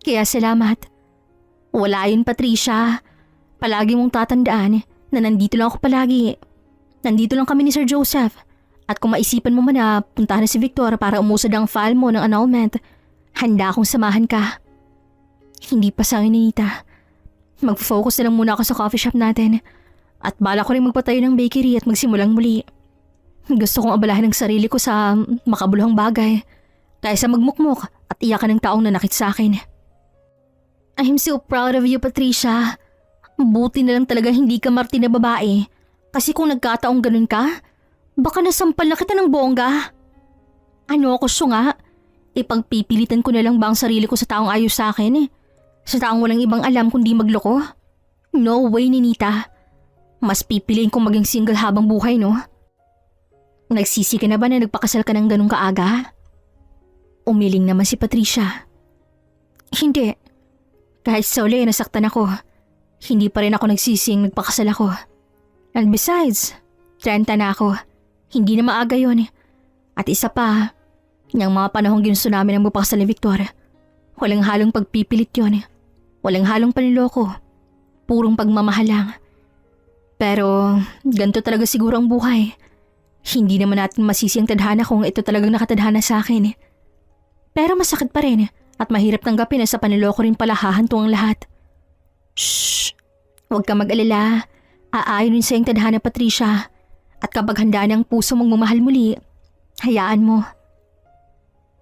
Speaker 1: Kaya salamat. Wala yun, Patricia. Palagi mong tatandaan na nandito lang ako palagi. Nandito lang kami ni Sir Joseph. At kung maisipan mo man na puntahan na si Victor para umusad ang file mo ng annulment, handa akong samahan ka. Hindi pa sa akin, Ninita. Mag-focus na lang muna ako sa coffee shop natin. At bala ko rin magpatayo ng bakery at magsimulang muli. Gusto kong abalahan ang sarili ko sa makabuluhang bagay kaysa magmukmok at iyakan ng taong nanakit sa akin. I'm so proud of you, Patricia. Buti na lang talaga hindi ka marti na babae. Kasi kung nagkataong ganun ka, baka nasampal na kita ng bongga. Ano ako siya nga? Ipagpipilitan ko na lang ba ang sarili ko sa taong ayos sa akin? Sa taong walang ibang alam kundi magloko? No way, Ninita. Mas pipiliin kong maging single habang buhay, no? Nagsisi ka na ba na nagpakasal ka ng ganung kaaga? Umiling naman si Patricia. Hindi. Kahit sa uli nasaktan ako, hindi pa rin ako nagsising nagpakasal ako. And besides, 30 na ako. Hindi na maaga yun. At isa pa, niyang mga panahong ginusto namin ang magpakasal ni Victor, walang halong pagpipilit yun. Walang halong panliloko. Purong pagmamahal lang. Pero ganito talaga siguro ang buhay. Hindi naman natin masisi ang tadhana kung ito talagang nakatadhana sa akin. Pero masakit pa rin at mahirap tanggapin na sa panliloko rin pala hahanto ang lahat. Shh! Huwag ka mag-alala. Aayon sa iyong tadhana, Patricia. At kapag handa na ang puso mong mamahal muli, hayaan mo.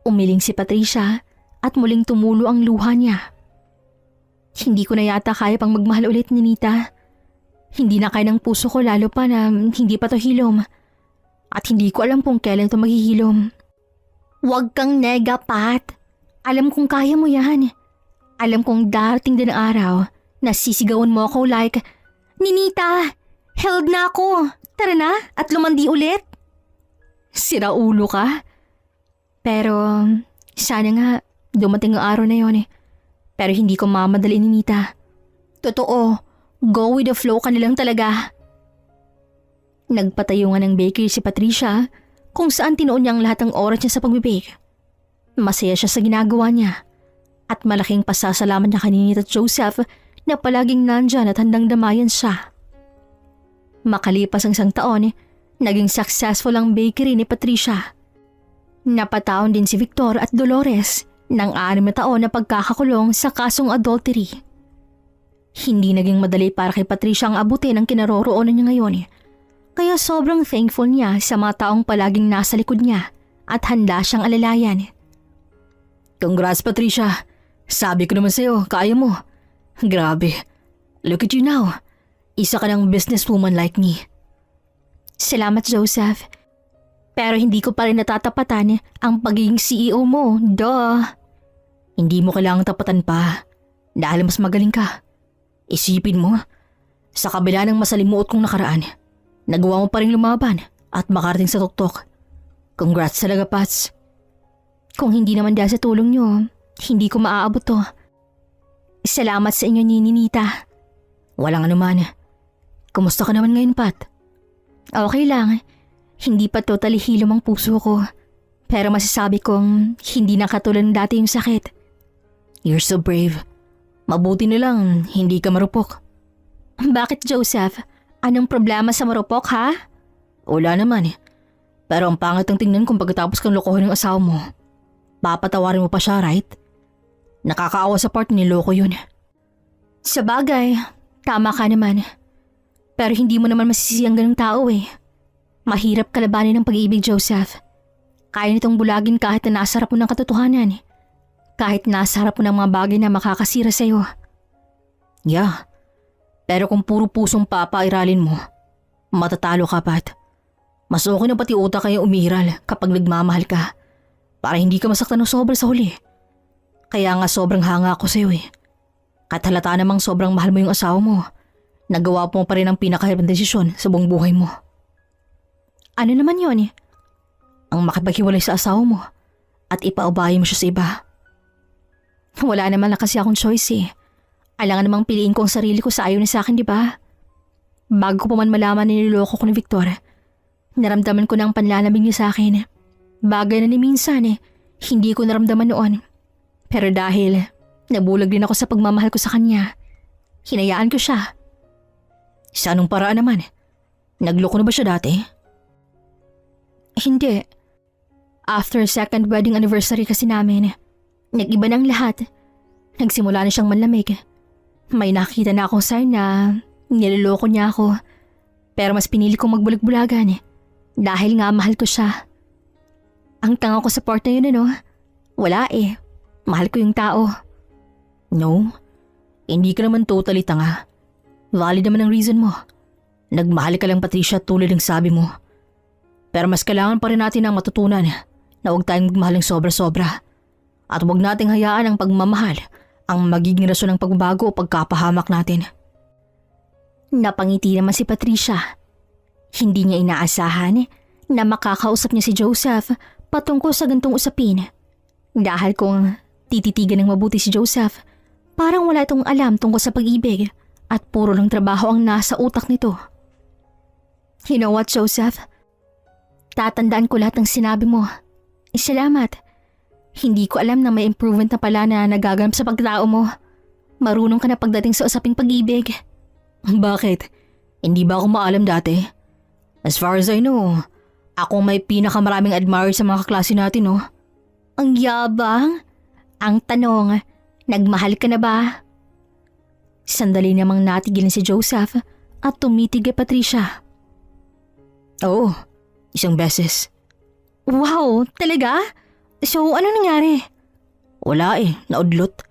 Speaker 1: Umiling si Patricia at muling tumulo ang luha niya. Hindi ko na yata kaya pang magmahal ulit, Ninita. Hindi na kaya ng puso ko lalo pa na hindi pa to hilom. At hindi ko alam kung kailan to maghihilom. Huwag kang nega, Pat. Alam kong kaya mo yan. Alam kong darating din ang araw na sisigawan mo ako like, Ninita, held na ako. Tara na at lumandi ulit. Sira ulo ka. Pero sana nga dumating ang araw na yon. Pero hindi ko mamadali, Ninita. Totoo. Go with the flow ka nilang talaga. Nagpatayo nga ng bakery si Patricia kung saan tinuon niya ang lahat ng oras niya sa pagbibake. Masaya siya sa ginagawa niya at malaking pasasalamat niya kay Ninita at Joseph na palaging nandyan at handang damayan siya. Makalipas ang isang taon, naging successful ang bakery ni Patricia. Napataon din si Victor at Dolores ng 6 na taon na pagkakakulong sa kasong adultery. Hindi naging madali para kay Patricia ang abutin ang kinaroroonan niya ngayon. Kaya sobrang thankful niya sa mga taong palaging nasa likod niya at handa siyang alalayan. Congrats, Patricia. Sabi ko naman sa'yo, kaya mo. Grabe. Look at you now. Isa ka ng businesswoman like me. Salamat, Joseph. Pero hindi ko pa rin natatapatan ang pagiging CEO mo. Duh. Hindi mo kailangang tapatan pa. Dahil mas magaling ka. Isipin mo, sa kabila ng masalimuot kong nakaraan, nagawa mo pa rin lumaban at makarating sa tuktok. Congrats talaga, Pats. Kung hindi naman dahil sa tulong niyo, hindi ko maaabot to. Salamat sa inyo, Ninita. Walang anuman. Kumusta ka naman ngayon, Pat? Okay lang. Hindi pa totally hilom ang puso ko. Pero masasabi kong hindi na katulad ng dati yung sakit. You're so brave. Mabuti na lang, hindi ka marupok. Bakit, Joseph? Anong problema sa marupok, ha? Wala naman. Pero ang pangit ang tingnan kung pagkatapos kang lokohin ng asawa mo. Papatawarin mo pa siya, right? Nakakaawa sa part ni loko yun. Sa bagay, tama ka naman. Pero hindi mo naman masisi ang ganung tao eh. Mahirap kalabanin ng pag-ibig, Joseph. Kaya nitong bulagin kahit na nasa harap mo ng katotohanan. Kahit nasa harap mo ng mga bagay na makakasira sa'yo. Yeah. Pero kung puro pusong papairalin mo, matatalo ka, Pat. Mas okay na pati utak kayo umiral kapag nagmamahal ka. Para hindi ka masaktan ng sobra sa huli. Kaya nga sobrang hanga ako sa'yo eh. Kahit halata namang sobrang mahal mo yung asawa mo, nagawa mo pa rin ang pinakahirap na desisyon sa buong buhay mo. Ano naman yun? Ang makipaghiwalay sa asawa mo at ipaubayan mo siya sa iba. Wala naman na kasi akong choice eh. Alangan namang piliin ko ang sarili ko sa ayaw na sa akin, di ba? Bago ko pa man malaman na niloloko ko ni Victor, naramdaman ko na ang panlalamig niya sa akin. Bagay na ni minsan hindi ko naramdaman noon. Pero dahil nabulag din ako sa pagmamahal ko sa kanya, Hinayaan ko siya.
Speaker 2: Sa anong paraan naman? Nagloko na ba siya dati?
Speaker 1: Hindi. After second wedding anniversary kasi namin, nag-iba ng lahat. Nagsimula na siyang manlamig. May nakita na akong sign na niloloko niya ako. Pero mas pinili kong magbulag-bulagan dahil nga mahal ko siya. Ang tanga ko sa part na yun wala Mahal ko yung tao.
Speaker 2: No, hindi ka naman totally tanga. Valid naman ang reason mo. Nagmahal ka lang, Patricia, tulad ng sabi mo. Pero mas kailangan pa rin natin ang matutunan na huwag tayong magmahal ng sobra-sobra. At huwag nating hayaan ang pagmamahal ang magiging rason ng pagbabago o pagkapahamak natin.
Speaker 1: Napangiti naman si Patricia. Hindi niya inaasahan na makakausap niya si Joseph patungkol sa gantong usapin. Dahil kung tititigan ng mabuti si Joseph, parang wala itong alam tungkol sa pag-ibig at puro lang trabaho ang nasa utak nito. You know what, Joseph? Tatandaan ko lahat ng sinabi mo. Salamat. Hindi ko alam na may improvement na pala na nagaganap sa pagkatao mo. Marunong ka na pagdating sa usaping pag-ibig.
Speaker 2: Bakit? Hindi ba ako maalam dati? As far as I know, ako may pinakamaraming admirer sa mga kaklase natin, no?
Speaker 1: Ang yabang. Ang tanong, nagmahal ka na ba? Sandali namang natigil si Joseph at tumitig kay Patricia.
Speaker 2: Oo, isang beses.
Speaker 1: Wow, talaga? So ano nangyari?
Speaker 2: Wala naudlot.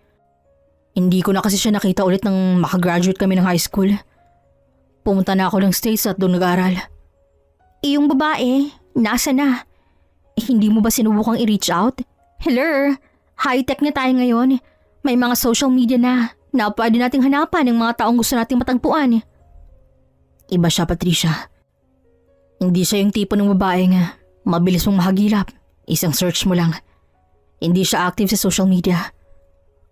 Speaker 2: Hindi ko na kasi siya nakita ulit nang makagraduate kami ng high school. Pumunta na ako ng States at doon nag-aral.
Speaker 1: Yung babae, nasa na? Hindi mo ba sinubukang i-reach out? Hello, high-tech na tayo ngayon. May mga social media na pwede nating hanapan ng mga taong gusto nating matagpuan.
Speaker 2: Iba siya, Patricia. Hindi siya yung tipo ng babae nga mabilis mong mahagilap. Isang search mo lang. Hindi siya active sa social media.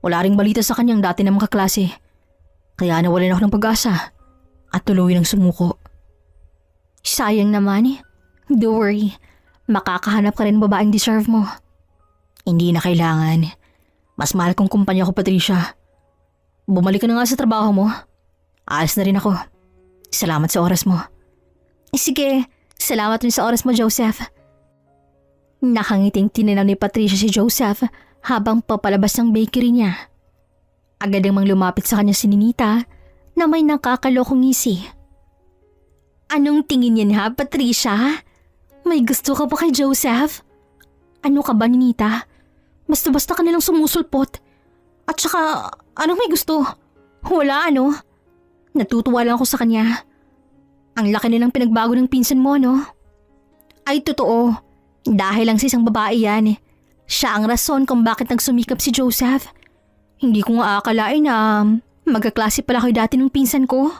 Speaker 2: Wala ring balita sa kanyang dati na mga kaklase. Kaya nawalan ako ng pag-asa at tuloy ng sumuko.
Speaker 1: Sayang naman. Don't worry. Makakahanap ka rin ng babaeng deserve mo.
Speaker 2: Hindi na kailangan. Mas mahal kong kumpanya ko, Patricia. Bumalik ka na nga sa trabaho mo. Aalis na rin ako. Salamat sa oras mo.
Speaker 1: Sige, salamat rin sa oras mo, Joseph. Nakangiting tininaw ni Patricia si Joseph habang papalabas ng bakery niya. Agad namang lumapit sa kanya si Ninita na may nakakalokong ngisi. Anong tingin niyan ha, Patricia? May gusto ka ba kay Joseph? Ano ka ba, Ninita? Basta-basta ka nilang sumusulpot. At saka, anong may gusto? Wala Natutuwa lang ako sa kanya. Ang laki nilang pinagbago ng pinsan mo, no? Ay, totoo. Dahil lang sa isang babae yan. Siya ang rason kung bakit nagsumikap si Joseph. Hindi ko nga akalain na magkaklase pala kayo dati ng pinsan ko.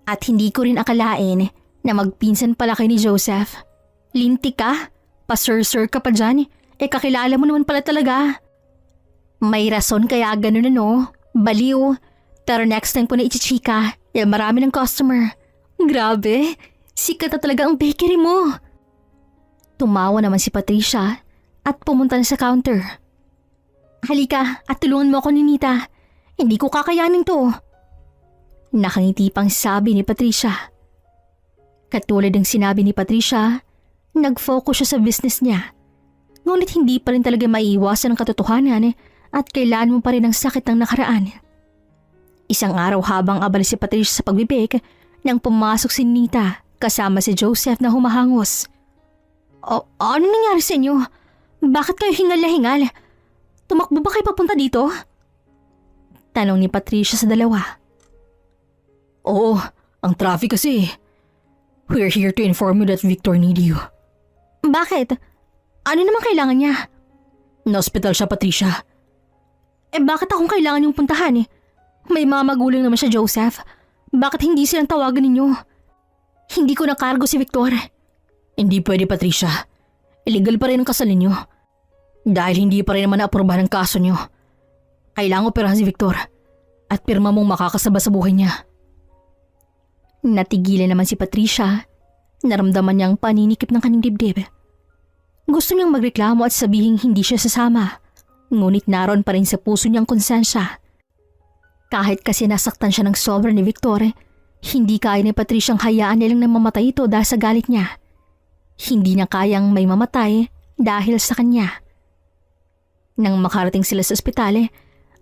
Speaker 1: At hindi ko rin akalain na magpinsan pala kayo ni Joseph. Lintik ka? Pa-sir-sir ka pa dyan? Kakilala mo naman pala talaga. May rason kaya ganun Baliw. Pero next time ko na ichichika, marami ng customer. Grabe, sikat na talaga ang bakery mo. Tumawa naman si Patricia at pumunta na sa counter. Halika at tulungan mo ako, Ninita. Hindi ko kakayanin to. Nakangiti pang sabi ni Patricia. Katulad ng sinabi ni Patricia, nag-focus siya sa business niya. Ngunit hindi pa rin talaga maiiwasan ang katotohanan at kailangan mo pa rin ang sakit ng nakaraan. Isang araw habang abala si Patricia sa pagbibake nang pumasok si Ninita kasama si Joseph na humahangos. Ano nangyari sa inyo? Bakit kayo hingal na hingal? Tumakbo ba kayo papunta dito? Tanong ni Patricia sa dalawa.
Speaker 2: Oo, ang traffic kasi. We're here to inform you that Victor need you.
Speaker 1: Bakit? Ano naman kailangan niya?
Speaker 2: Na-hospital siya, Patricia.
Speaker 1: Bakit akong kailangan yung puntahan? May mga magulang naman siya, Joseph. Bakit hindi silang tawagan ninyo? Hindi ko nakargo si Victor.
Speaker 2: Hindi pwede, Patricia. Illegal pa rin ang kasal ninyo. Dahil hindi pa rin naman naaprubahan ang kaso niyo. Kailangan operahan si Victor at pirma mong makakasaba sa buhay niya.
Speaker 1: Natigilan naman si Patricia. Naramdaman niyang paninikip ng kanyang dibdib. Gusto niyang magreklamo at sabihin hindi siya sasama. Ngunit naroon pa rin sa puso niyang konsensya. Kahit kasi nasaktan siya ng sobra ni Victor, hindi kaya ni Patriciang hayaan nilang namamatay ito dahil sa galit niya. Hindi niya kayang may mamatay dahil sa kanya. Nang makarating sila sa ospital,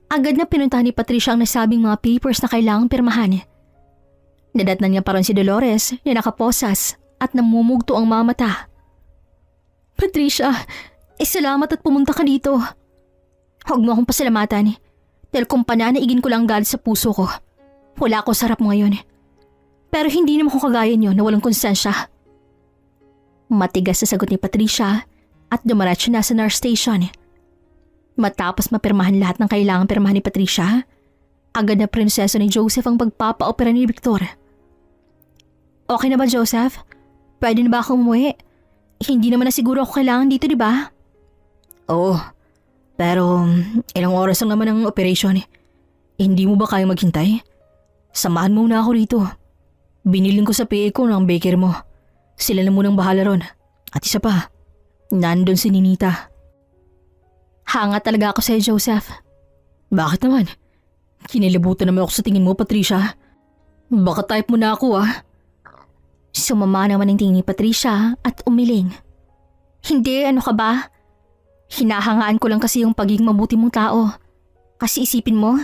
Speaker 1: agad na pinuntahan ni Patricia ang nasabing mga papers na kailangang pirmahan. Nadatnan niya pa rin si Dolores na nakaposas at namumugto ang mga mata. Patricia, salamat at pumunta ka dito. Huwag mo akong pasalamatan dahil kung pananaigin ko lang galit sa puso ko. Wala ako sarap ngayon. Pero hindi naman ko kagaya niyo na walang konsensya. Matigas sa sagot ni Patricia at dumaratso na sa nurse station. Matapos mapirmahan lahat ng kailangang pirmahan ni Patricia, agad na prinseso ni Joseph ang pagpapa-opera ni Victor. Okay na ba, Joseph? Pwede na ba akong umuwi? Hindi naman na siguro ako kailangan dito, di ba? Oo, pero ilang oras lang naman ang operation. Hindi mo ba kayang maghintay? Samahan mo na ako rito. Biniling ko sa PA ko ng baker mo. Sila na munang bahala ron. At isa pa, nandun si Ninita. Hanga talaga ako sa'yo, Joseph. Bakit naman? Kinilabutan naman ako sa tingin mo, Patricia. Baka type mo na ako Sumama naman ang tingin ni Patricia at umiling. Hindi, ano ka ba? Hinahangaan ko lang kasi yung pagiging mabuti mong tao. Kasi isipin mo,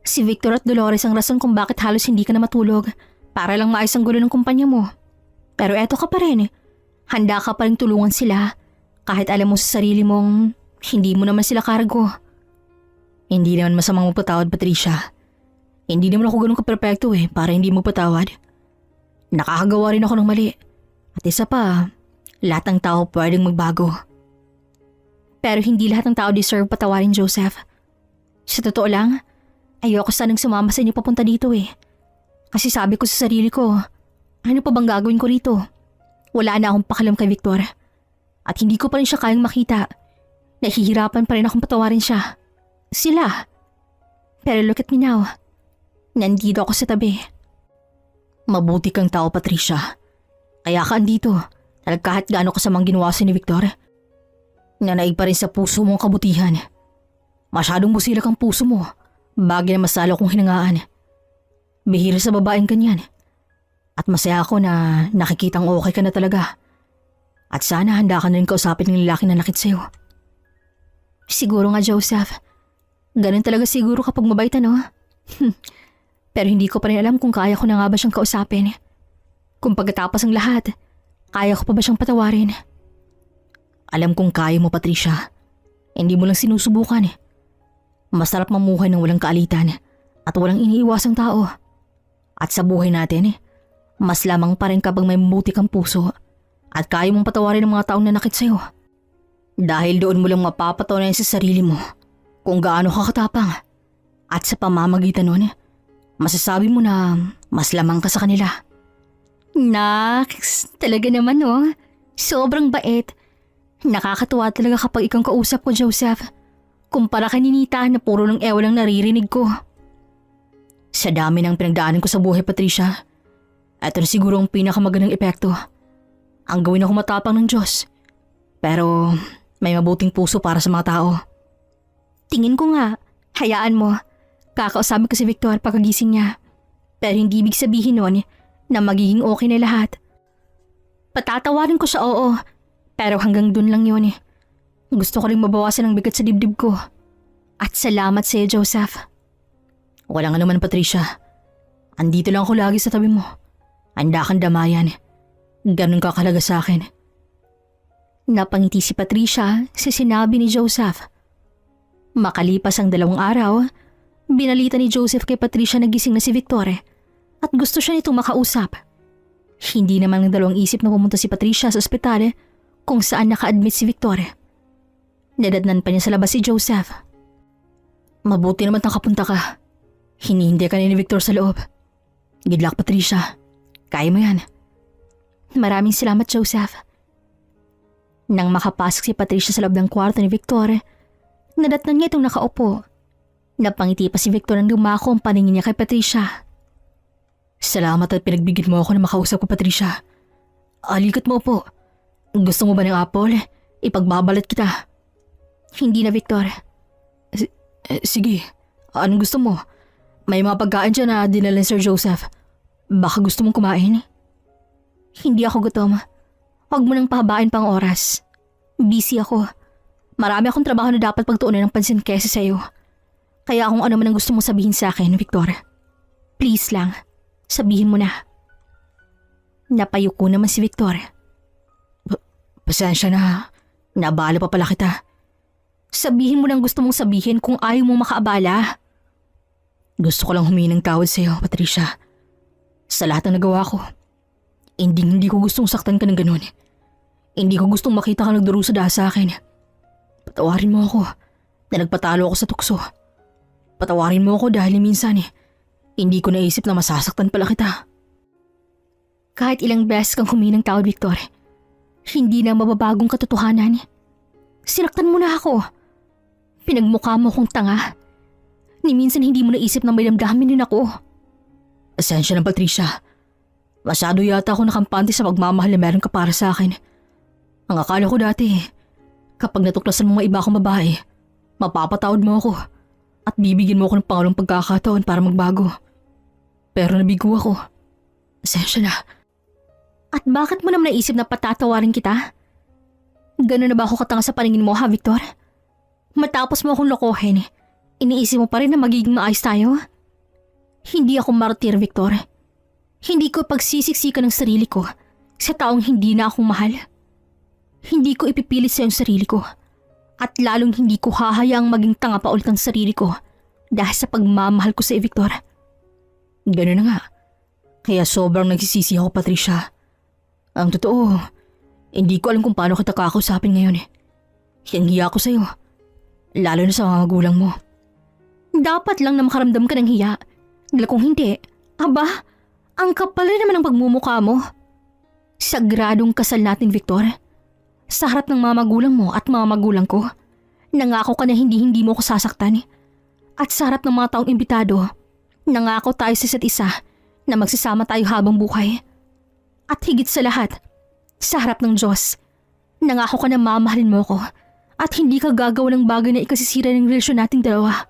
Speaker 1: si Victor at Dolores ang rason kung bakit halos hindi ka na matulog para lang maayos ang gulo ng kumpanya mo. Pero eto ka pa rin. Handa ka pa rin tulungan sila kahit alam mo sa sarili mong hindi mo naman sila kargo. Hindi naman masamang magpatawad, Patricia. Hindi naman ako ganun kaperpekto para hindi mo patawad. Nakakagawa rin ako ng mali. At isa pa, lahat ng tao pwedeng magbago. Pero hindi lahat ng tao deserve patawarin, Joseph. Sa totoo lang, ayoko sanang sumama sa inyo papunta dito Kasi sabi ko sa sarili ko, ano pa bang gagawin ko rito? Wala na akong pakialam kay Victor. At hindi ko pa rin siya kayang makita. Nahihirapan pa rin akong patawarin siya. Sila. Pero look at me now. Nandito ako sa tabi. Mabuti kang tao, Patricia. Kaya ka andito. Dahil kahit gaano kasamang ginawa ni Victor, nanaig pa rin sa puso mo ang kabutihan. Masyadong busilak ang puso mo. Bagay na masalo kong hinangaan. Bihira sa babaeng ganyan. At masaya ako na nakikitang okay ka na talaga. At sana handa ka na rin kausapin ng lalaki na nakit sa'yo. Siguro nga, Joseph. Ganun talaga siguro kapag mabait Pero hindi ko pa rin alam kung kaya ko na nga ba siyang kausapin. Kung pagkatapos ng lahat, kaya ko pa ba siyang patawarin? Alam kong kaya mo, Patricia. Hindi mo lang sinusubukan. Masarap mamuhay ng walang kaalitan at walang iniiwasang tao. At sa buhay natin, mas lamang pa rin kapag may mabuti kang puso at kaya mong patawarin ng mga taong nanakit sa'yo. Dahil doon mo lang mapapatunayan sa sarili mo kung gaano ka katapang. At sa pamamagitan nun, masasabi mo na mas lamang ka sa kanila. Naks, talaga naman Sobrang bait. Nakakatuwa talaga kapag ikaw kausap ko, Joseph. Kumpara kay Ninita na puro ng ewa lang naririnig ko. Sa dami ng pinagdaanan ko sa buhay, Patricia, ito na siguro ang pinakamagandang epekto. Ang gawin ako matapang ng Diyos. Pero may mabuting puso para sa mga tao. Tingin ko nga, hayaan mo. Kakausapin ko si Victor pagkagising niya. Pero hindi ibig sabihin nun na magiging okay na lahat. Patatawarin ko siya, oo. Pero hanggang dun lang yun Gusto ko rin mabawasan ang bigat sa dibdib ko. At salamat sa iyo, Joseph. Walang anuman, Patricia. Andito lang ako lagi sa tabi mo. Handa kang damayan. Ganun ka kahalaga sa akin. Napangiti si Patricia sa sinabi ni Joseph. Makalipas ang 2 araw, binalita ni Joseph kay Patricia na gising na si Victor at gusto siya nitong makausap. Hindi naman ng dalawang isip na pumunta si Patricia sa ospital kung saan naka-admit si Victor. Nadatnan pa niya sa labas si Joseph. Mabuti naman nakapunta ka. Hinihintay ka ni Victor sa loob. Good luck, Patricia. Kaya mo yan. Maraming salamat, Joseph. Nang makapasok si Patricia sa loob ng kwarto ni Victor, nadatnan niya itong nakaupo. Napangiti pa si Victor nang dumako ang paningin niya kay Patricia. Salamat at pinagbigyan mo ako na makausap ko, Patricia. Alikat mo po. Gusto mo ba ng apple? Ipagbabalat kita. Hindi na, Victor. Sige, anong gusto mo?
Speaker 2: May mga pagkain dyan na dinala ni Sir Joseph. Baka gusto mong kumain?
Speaker 1: Hindi ako gutom. Huwag mo nang pahabain pang oras. Busy ako. Marami akong trabaho na dapat pagtuunan ng pansin kesa sa'yo. Kaya kung ano man ang gusto mong sabihin sa akin, Victor, please lang, sabihin mo na. Napayuko naman si Victor.
Speaker 2: Pasensya na. Naabala pa pala kita.
Speaker 1: Sabihin mo nang gusto mong sabihin kung ayaw mong makaabala.
Speaker 2: Gusto ko lang humingi ng tawad sa'yo, Patricia. Sa lahat ng nagawa ko. Hindi ko gustong saktan ka ng ganun. Hindi ko gustong makita ka nagdurusa dahil sa akin. Patawarin mo ako na nagpatalo ako sa tukso. Patawarin mo ako dahil minsan hindi ko naisip na masasaktan pala kita.
Speaker 1: Kahit ilang beses kang humingi ng tawad, Victor, hindi na mababagong katotohanan. Sinaktan mo na ako. Pinagmukha mo akong tanga. Ni minsan hindi mo naisip na may damdamin din ako.
Speaker 2: Pasensya na, Patricia. Masyado yata ako nakampante sa pagmamahal na meron ka para sa akin. Ang akala ko dati, kapag natuklasan mo mga iba akong babae, mapapatawad mo ako at bibigyan mo ako ng pangalawang pagkakataon para magbago. Pero nabigo ako. Pasensya na.
Speaker 1: At bakit mo naman naisip na patatawarin kita? Gano'n na ba ako katanga sa paningin mo, ha, Victor? Matapos mo akong lokohin, iniisip mo pa rin na magiging maayos tayo? Hindi ako martir, Victor. Hindi ko pagsisiksikan ng sarili ko sa taong hindi na akong mahal. Hindi ko ipipilit sa yung sarili ko. At lalong hindi ko hahayaang maging tanga pa ulit ang sarili ko dahil sa pagmamahal ko sa Victor.
Speaker 2: Gano'n na nga. Kaya sobrang nagsisisi ako, Patricia. Ang totoo, hindi ko alam kung paano kita kakausapin ngayon. Hiyang-hiya ko sa'yo. Lalo na sa mga magulang mo.
Speaker 1: Dapat lang na makaramdam ka ng hiya. Dahil kung hindi, aba, ang kapal rin naman ang pagmumukha mo. Sagradong kasal natin, Victor. Sa harap ng mga magulang mo at mga magulang ko, nangako ka na hindi mo ko sasaktan. At sa harap ng mga taong imbitado, nangako tayo sa isa't isa na magsasama tayo habang buhay. At higit sa lahat, sa harap ng Diyos, nangako ka na mamahalin mo ko at hindi ka gagawa ng bagay na ikasisira ng relasyon nating dalawa.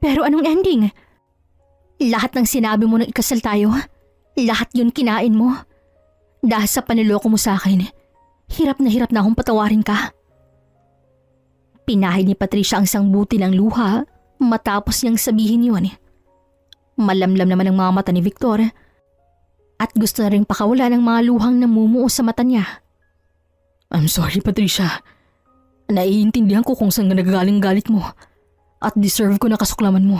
Speaker 1: Pero anong ending? Lahat ng sinabi mo nang ikasal tayo, lahat yun kinain mo. Dahil sa paniloko mo sa akin, hirap na akong patawarin ka. Pinahid ni Patricia ang sangbuti ng luha matapos niyang sabihin yun. Malamlam naman ang mga mata ni Victor at gusto na rin pakawala ng mga luhang namumuo sa mata niya.
Speaker 2: I'm sorry, Patricia. Naiintindihan ko kung saan nagagaling galit mo at deserve ko na kasuklaman mo.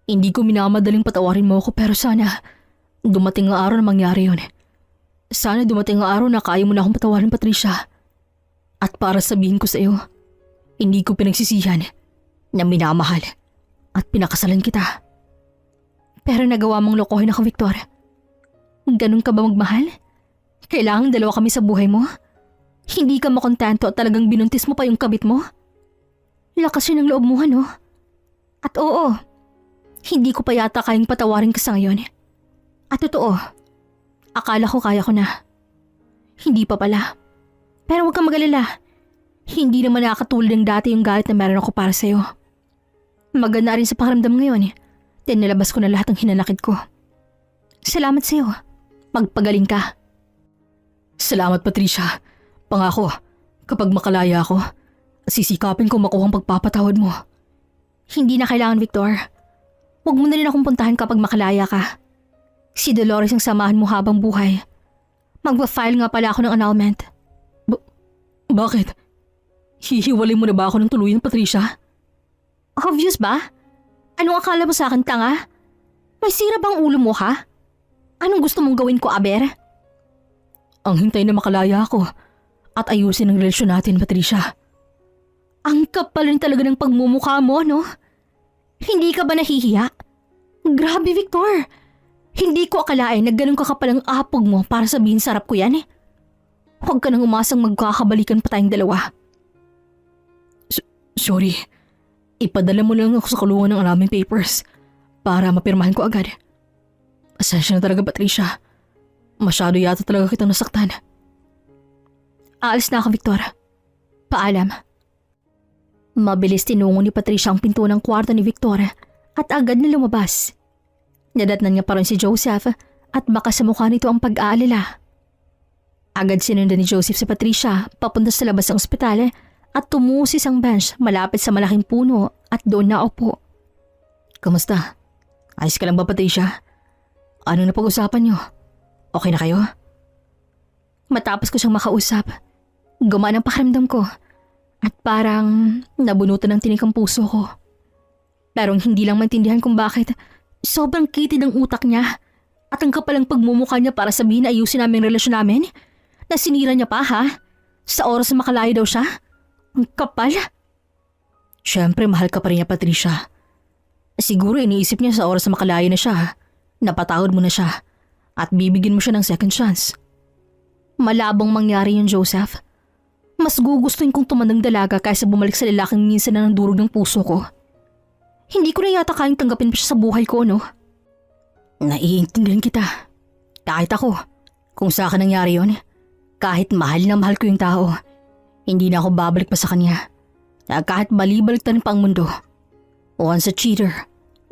Speaker 2: Hindi ko minamadaling patawarin mo ako pero sana dumating ang araw na mangyari yun. Sana dumating ang araw na kaya mo na akong patawarin, Patricia. At para sabihin ko sa iyo, hindi ko pinagsisihan na minamahal at pinakasalan kita.
Speaker 1: Pero nagawa mong lokohin ako, Victor. Ganun ka ba magmahal? Kailangang dalawa kami sa buhay mo? Hindi ka makontento at talagang binuntis mo pa yung kabit mo? Lakas yun ang loob mo, no? At oo, hindi ko pa yata kayang patawarin ka sa ngayon. At totoo, akala ko kaya ko na. Hindi pa pala. Pero huwag kang mag-alala. Hindi naman nakakatulad ng dati yung galit na meron ako para sa'yo. Maganda rin sa pakiramdam ngayon. Then nilabas ko na lahat ng hinanakit ko. Salamat sa'yo. Magpagaling ka.
Speaker 2: Salamat, Patricia. Pangako, kapag makalaya ako, sisikapin ko makuha ang pagpapatawad mo.
Speaker 1: Hindi na kailangan, Victor. Huwag mo na rin akong puntahan kapag makalaya ka. Si Dolores ang samahan mo habang buhay. Magpa-file nga pala ako ng annulment.
Speaker 2: Bakit? Hihiwalay mo na ba ako ng tuluyan, Patricia?
Speaker 1: Obvious ba? Anong akala mo sa akin, tanga? May sira bang ulo mo, ha? Anong gusto mong gawin ko, Aber?
Speaker 2: Ang hintay na makalaya ako at ayusin ang relasyon natin, Patricia.
Speaker 1: Ang kapal rin talaga ng pagmumukha mo, no? Hindi ka ba nahihiya? Grabe, Victor. Hindi ko akalain na ganun kakapal ang apog mo para sabihin sarap ko yan. Huwag ka nang umasang magkakabalikan pa tayong dalawa.
Speaker 2: Sorry. Ipadala mo lang ako sa kulungan ng aming papers para mapirmahan ko agad. Pasensya na talaga, Patricia. Masyado yata talaga kitang nasaktan.
Speaker 1: Aalis na ako, Victor. Paalam. Mabilis tinungo ni Patricia ang pinto ng kwarto ni Victor at agad na lumabas. Nadatnan niya pa rin si Joseph at baka sa mukha nito ang pag-aalala. Agad sinundan ni Joseph si Patricia papunta sa labas ng ospital at tumungo sa isang bench malapit sa malaking puno at doon naupo.
Speaker 2: Kamusta? Ayos ka lang ba, Patricia? Ano na pag-usapan niyo? Okay na kayo?
Speaker 1: Matapos ko siyang makausap, gumaan ang pakiramdam ko at parang nabunutan ng tinik ang puso ko. Pero hindi lang maintindihan kung bakit sobrang kitid ang utak niya at ang kapalang pagmumukha niya para sabihin na ayusin namin ang relasyon namin. Nasinira niya pa ha? Sa oras na makalayo daw siya? Ang kapal.
Speaker 2: Siyempre, mahal ka pa rin niya, Patricia. Siguro iniisip niya sa oras na makalayo na siya, napatawad mo na siya at bibigyan mo siya ng second chance.
Speaker 1: Malabong mangyari yun, Joseph. Mas gugustuhin kong tumandang dalaga kaysa bumalik sa lalaking minsan na nandurog ng puso ko. Hindi ko na yata kayang tanggapin pa siya sa buhay ko, no?
Speaker 2: Naiintindihan kita. Kahit ako, kung sa akin nangyari yun, kahit mahal na mahal ko yung tao, hindi na ako babalik pa sa kanya. Kahit balibalik na rin pa ang mundo. Once a cheater,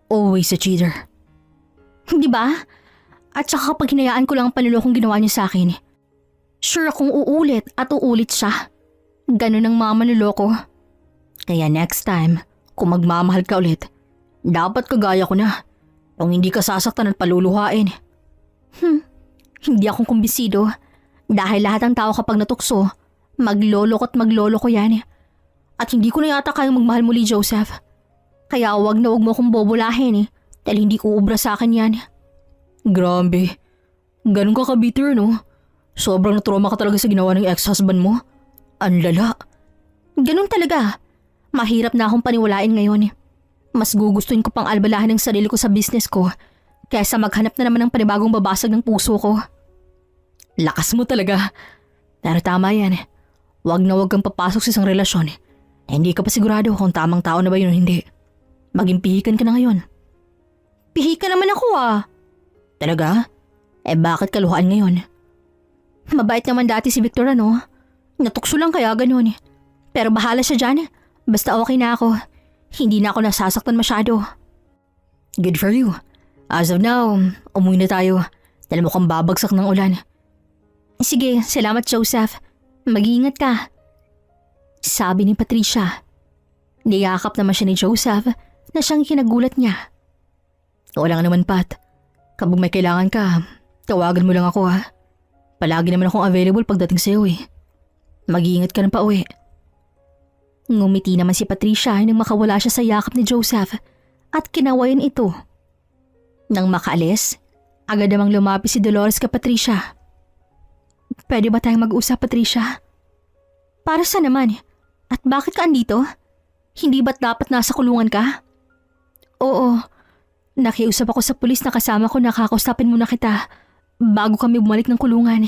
Speaker 2: always a cheater.
Speaker 1: Di ba? At saka kapag hinayaan ko lang ang panlulokong ginawa niya sa akin, sure akong uulit at uulit siya. Ganun ang mga manluloko.
Speaker 2: Kaya next time, kung magmamahal ka ulit, dapat kagaya ko na. Kung hindi ka sasaktan at paluluhain.
Speaker 1: Hindi akong kumbisido. Dahil lahat ng tao kapag natukso, magloloko at magloloko yan. At hindi ko na yata kayang magmahal muli, Joseph. Kaya wag na wag mo akong bobolahin dahil hindi ko ubra sa akin yan.
Speaker 2: Grabe. Ganun ka ka-bitter, no? Sobrang natrauma ka talaga sa ginawa ng ex-husband mo. Ang lala.
Speaker 1: Ganun talaga. Mahirap na akong paniwalain ngayon. Mas gugustuhin ko pang albalahan ng sarili ko sa business ko kaysa maghanap na naman ng panibagong babasag ng puso ko.
Speaker 2: Lakas mo talaga. Pero tama yan. Wag na wag kang papasok sa isang relasyon. Hindi ka pa sigurado kung tamang tao na ba yun o hindi. Maging pihikan ka na ngayon.
Speaker 1: Pihikan naman ako
Speaker 2: Talaga? Bakit kaluhaan ngayon?
Speaker 1: Mabait naman dati si Victor, ano? Natukso lang kaya ganun. Pero bahala siya dyan. Basta okay na ako. Hindi na ako nasasaktan masyado.
Speaker 2: Good for you. As of now, umuwi na tayo. Dahil mukhang babagsak ng ulan.
Speaker 1: Sige, salamat Joseph. Mag-iingat ka. Sabi ni Patricia. Niyakap naman siya ni Joseph na siyang kinagulat niya.
Speaker 2: Wala nga naman, Pat. Kapag may kailangan ka, tawagan mo lang ako ha. Palagi naman akong available pagdating sa'yo Mag-iingat ka na pa uwi.
Speaker 1: Ngumiti naman si Patricia nang makawala siya sa yakap ni Joseph at kinawayan ito. Nang makaalis, agad namang lumapit si Dolores kay Patricia. Pwede ba tayong mag-usap, Patricia? Para sa naman? At bakit ka andito? Hindi ba't dapat nasa kulungan ka? Oo, nakiusap ako sa pulis na kasama ko na kakausapin muna kita bago kami bumalik ng kulungan.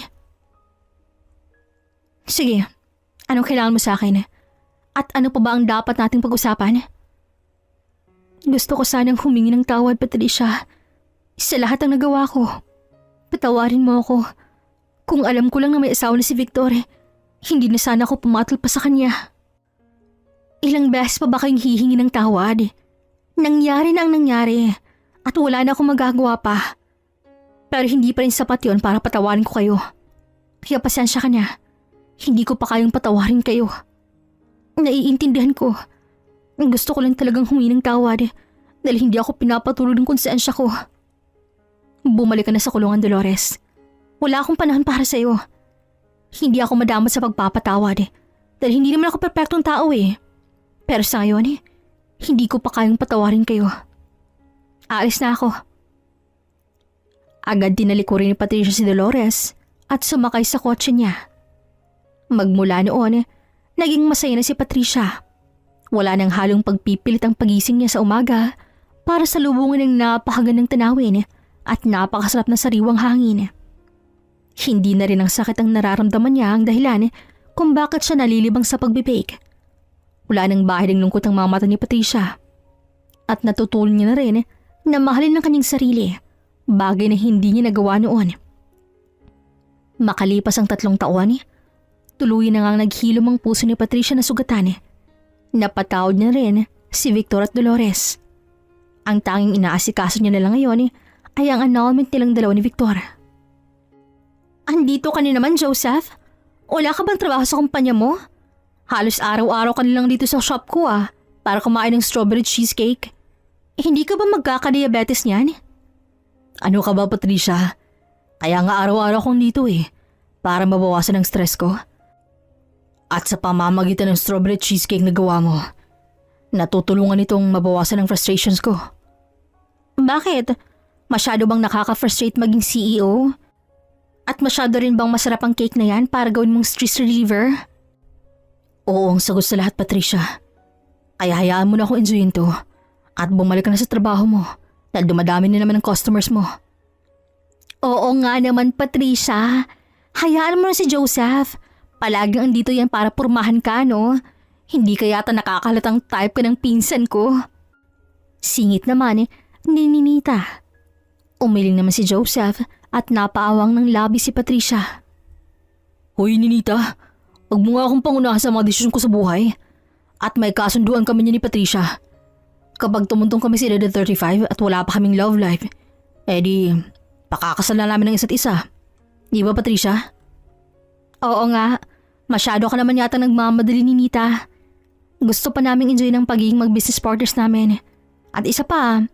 Speaker 1: Sige, anong kailangan mo sa akin? At ano pa ba ang dapat nating pag-usapan? Gusto ko sanang humingi ng tawad, Patricia. Sa lahat ng nagawa ko. Patawarin mo ako. Kung alam ko lang na may asawa na si Victor, hindi na sana ako pumatol pa sa kanya. Ilang beses pa ba kayong hihingi ng tawad? Nangyari na ang nangyari at wala na akong magagawa pa. Pero hindi pa rin sapat yon para patawarin ko kayo. Kaya pasensya ka na. Hindi ko pa kayang patawarin kayo. Naiintindihan ko. Gusto ko lang talagang humingi ng tawad dahil hindi ako pinapatuloy ng konsensya ko. Bumalik ka na sa kulungan, Dolores. Wala akong panahon para sa'yo. Hindi ako madamot sa pagpapatawad dahil hindi naman ako perpektong tao Pero sa ngayon, hindi ko pa kayang patawarin kayo. Aalis na ako. Agad dinalikurin ni Patricia si Dolores at sumakay sa kotse niya. Magmula noon, naging masaya na si Patricia. Wala nang halong pagpipilit ang pagising niya sa umaga para sa lubungan ng napakagandang tanawin at napakasarap na sariwang hangin. Hindi na rin ang sakit ang nararamdaman niya ang dahilan kung bakit siya nalilibang sa pagbibake. Wala nang bahid ng lungkot ang mga mata ni Patricia. At natutulong niya na rin na mahalin ng kanyang sarili, bagay na hindi niya nagawa noon. Makalipas ang 3 taon, tuluyan na ngang naghilom ang puso ni Patricia na sugatan. Napatawad na rin si Victor at Dolores. Ang tanging inaasikaso niya na lang ngayon ay ang annulment nilang dalawa ni Victor. Andito ka na naman, Joseph. Wala ka bang trabaho sa kumpanya mo? Halos araw-araw ka na lang dito sa shop ko para kumain ng strawberry cheesecake. Hindi ka ba magkakadiabetes niyan?
Speaker 2: Ano ka ba, Patricia? Kaya nga araw-araw kong dito para mabawasan ang stress ko. At sa pamamagitan ng strawberry cheesecake na gawa mo, natutulungan itong mabawasan ang frustrations ko.
Speaker 1: Bakit? Masyado bang nakaka-frustrate maging CEO? At masyado rin bang masarap ang cake na yan para gawin mong stress reliever?
Speaker 2: Oo, ang sagot sa lahat, Patricia. Kaya hayaan mo na ako enjoyin to at bumalik ka na sa trabaho mo dahil dumadami na naman ang customers mo.
Speaker 1: Oo nga naman, Patricia. Hayaan mo na si Joseph. Palaging andito yan para purmahan ka, no? Hindi ka yata nakakalatang type ka ng pinsan ko. Singit naman ni Ninita. Umiling naman si Joseph at napaawang ng labi si Patricia.
Speaker 2: Hoy, Ninita, wag mo nga akong pangunahan sa mga desisyon ko sa buhay. At may kasunduan kami niya ni Patricia. Kapag tumuntong kami sa edad na 35 at wala pa kaming love life, di pakakasal na namin ng isa't isa. Di ba, Patricia?
Speaker 1: Oo nga, masyado ka naman yata nagmamadali ni Nita. Gusto pa naming enjoy ng pagiging mag-business partners namin. At isa pa,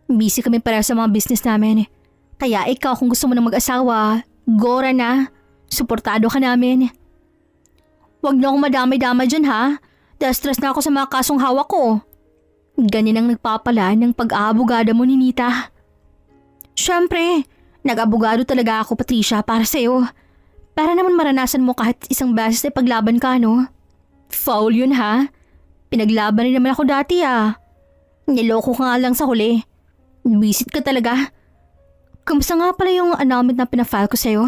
Speaker 1: busy kami pareho sa mga business namin. Kaya ikaw kung gusto mo na mag-asawa, gora na. Suportado ka namin. Huwag na akong madamay-damay dyan ha. Dahil stress na ako sa mga kasong hawak ko. Ganyan ang nagpapala ng pag-aabogada mo ni Nita. Siyempre, nag-abogado talaga ako, Patricia, para sa'yo. Para naman maranasan mo kahit isang beses na paglaban ka, no? Foul yun ha. Pinaglaban rin naman ako dati Niloko ka nga lang sa huli. Visit ka talaga. Kamusta nga pala yung annulment na pinafile ko sa'yo?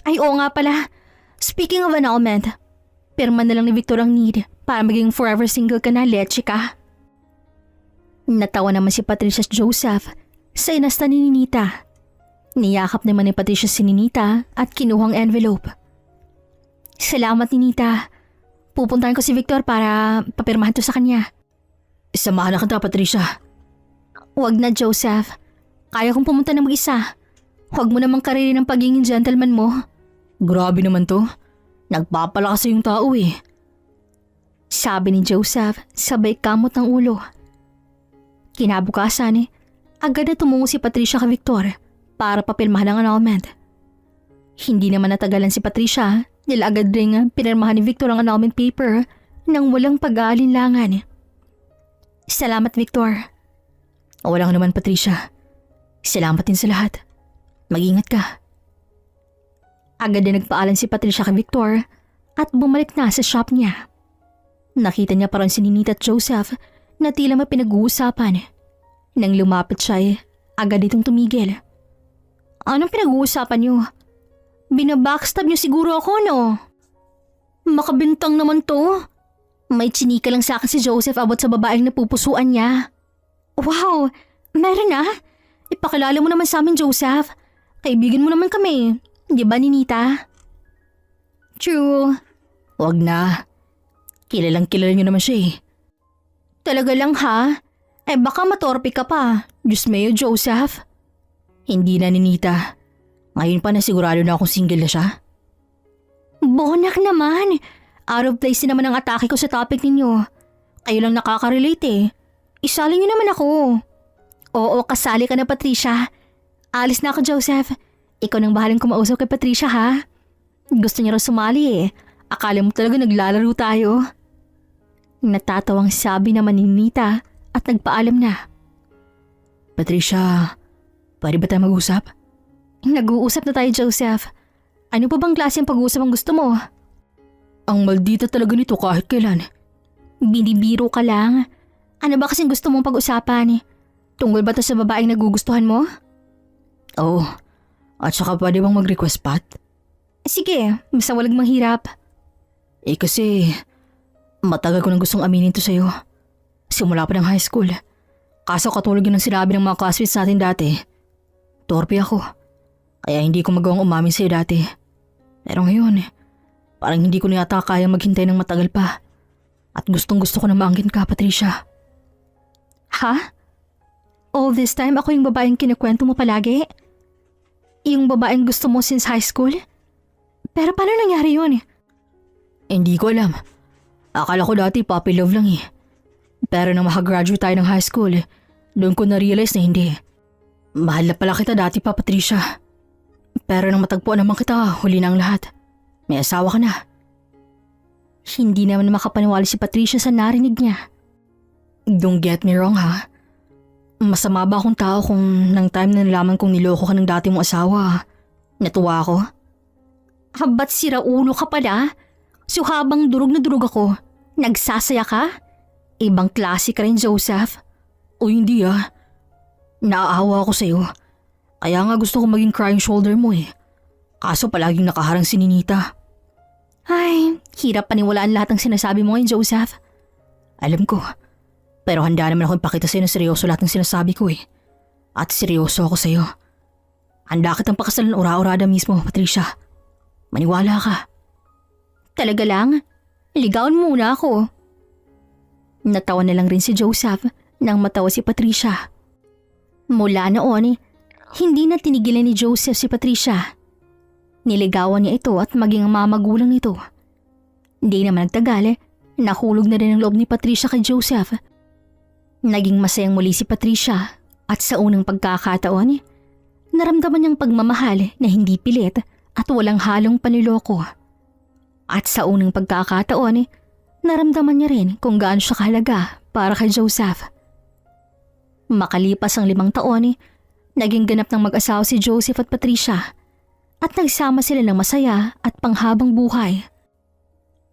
Speaker 1: Ay oo nga pala. Speaking of annulment, pirma na lang ni Victor ang need para maging forever single ka na, leche ka. Natawa naman si Patricia at Joseph sa inasta ni Ninita. Niyakap naman ni Patricia si Ninita at kinuhang envelope. Salamat, Ninita. Pupuntahan ko si Victor para papirmahan to sa kanya.
Speaker 2: Samahan na kita, Patricia.
Speaker 1: Huwag na, Joseph. Kaya kong pumunta ng mag-isa. Huwag mo namang kariri ng pagiging gentleman mo.
Speaker 2: Grabe naman to. Nagpapalakas yung tao
Speaker 1: Sabi ni Joseph, sabay kamot ng ulo. Kinabukasan agad na tumungo si Patricia kay Victor para papirmahan ang annulment. Hindi naman natagalan si Patricia dahil agad ring pinirmahan ni Victor ang annulment paper nang walang pag-aalinlangan. Salamat, Victor.
Speaker 2: Wala ka naman, Patricia. Salamat din sa lahat. Mag-ingat ka.
Speaker 1: Agad na nagpaalam si Patricia kay Victor at bumalik na sa shop niya. Nakita niya parang si Ninita at Joseph na tila may pinag-uusapan. Nang lumapit siya agad itong tumigil. Anong pinag-uusapan niyo? Binabackstab niyo siguro ako, no? Makabintang naman to. May chinika lang sa akin si Joseph about sa babaeng napupusuan niya. Wow, meron Ipakilala mo naman sa amin, Joseph. Kaibigan mo naman kami. Di ba, Ninita? True.
Speaker 2: Wag na. Kilalang kilala niyo naman siya
Speaker 1: Talaga lang ha? Baka matorpe ka pa. Diyos mayo, Joseph.
Speaker 2: Hindi na, Ninita. Ngayon pa na sigurado na akong single na siya.
Speaker 1: Bonak naman. Out of place din naman ang atake ko sa topic ninyo. Kayo lang nakaka-relate Isali niyo naman ako. Oo, kasali ka na, Patricia. Alis na ako, Joseph. Ikaw nang bahalang kumausap kay Patricia, ha? Gusto niya raw sumali Akala mo talaga naglalaro tayo. Natatawang sabi naman ni Nita at nagpaalam na.
Speaker 2: Patricia, pwede ba tayo mag-usap?
Speaker 1: Nag-uusap na tayo, Joseph. Ano pa bang klase ang pag-uusap ang gusto mo?
Speaker 2: Ang maldita talaga nito kahit kailan.
Speaker 1: Binibiro ka lang. Ano ba kasing gusto mong pag-usapan? Tungkol ba to sa babaeng nagugustuhan mo?
Speaker 2: Oo. At saka pwede bang mag-request pat?
Speaker 1: Sige, basta walang mahirap.
Speaker 2: Kasi matagal ko nang gustong aminin to sa'yo. Simula pa ng high school. Kaso katulad yun ang sinabi ng mga classmates natin dati. Torpe ako. Kaya hindi ko magawang umamin sa'yo dati. Pero ngayon, parang hindi ko na yata kaya maghintay ng matagal pa. At gustong gusto ko na maangkin ka, Patricia.
Speaker 1: Ha? all this time ako yung babaeng kinakwento mo palagi? Yung babaeng gusto mo since high school? Pero paano nangyari yun?
Speaker 2: Hindi ko alam. Akala ko dati puppy love lang eh. Pero nang makagraduate tayo ng high school, doon ko na-realize na hindi. Mahal na pala kita dati pa, Patricia. Pero nang matagpuan naman kita, huli na ang lahat. May asawa ka na.
Speaker 1: Hindi naman makapaniwala si Patricia sa narinig niya.
Speaker 2: Don't get me wrong ha. Masama ba akong tao kung nang time na nalaman kong niloko ka ng dati mong asawa, natuwa ako?
Speaker 1: Ba't sira ulo ka pala? So habang durog na durog ako, nagsasaya ka? Ibang klase ka rin, Joseph.
Speaker 2: O hindi ah. Naaawa ako sa'yo. Kaya nga gusto ko maging crying shoulder mo eh. Kaso palaging nakaharang si Ninita.
Speaker 1: Ay, hirap paniwalaan lahat ng sinasabi mo ngayon, Joseph.
Speaker 2: Alam ko. Pero handa naman ako ipakita sa'yo na seryoso lahat ng sinasabi ko eh. At seryoso ako sa'yo. Handa kitang pakasalan ura-urada mismo, Patricia. Maniwala ka.
Speaker 1: Talaga lang? Ligawan muna ako. Natawa na lang rin si Joseph nang matawa si Patricia. Mula noon, hindi na tinigilan ni Joseph si Patricia. Niligawan niya ito at maging ang mga magulang nito. Hindi naman nagtagal, nahulog na rin ang loob ni Patricia kay Joseph. Naging masayang muli si Patricia at sa unang pagkakataon, naramdaman niyang pagmamahal na hindi pilit at walang halong paniloko. At sa unang pagkakataon, naramdaman niya rin kung gaano siya kahalaga para kay Joseph. Makalipas ang 5 taon, naging ganap ng mag-asawa si Joseph at Patricia at nagsama sila ng masaya at panghabang buhay.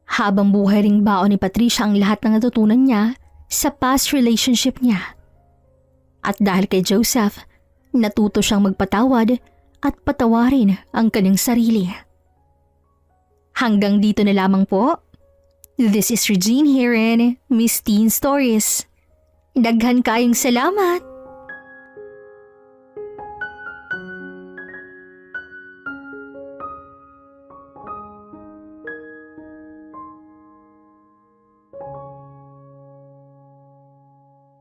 Speaker 1: Habang buhay ring baon ni Patricia ang lahat ng natutunan niya sa past relationship niya. At dahil kay Joseph, natuto siyang magpatawad at patawarin ang kanyang sarili. Hanggang dito na lamang po. This is Regine here in Miss Teen Stories. Daghan kayong salamat!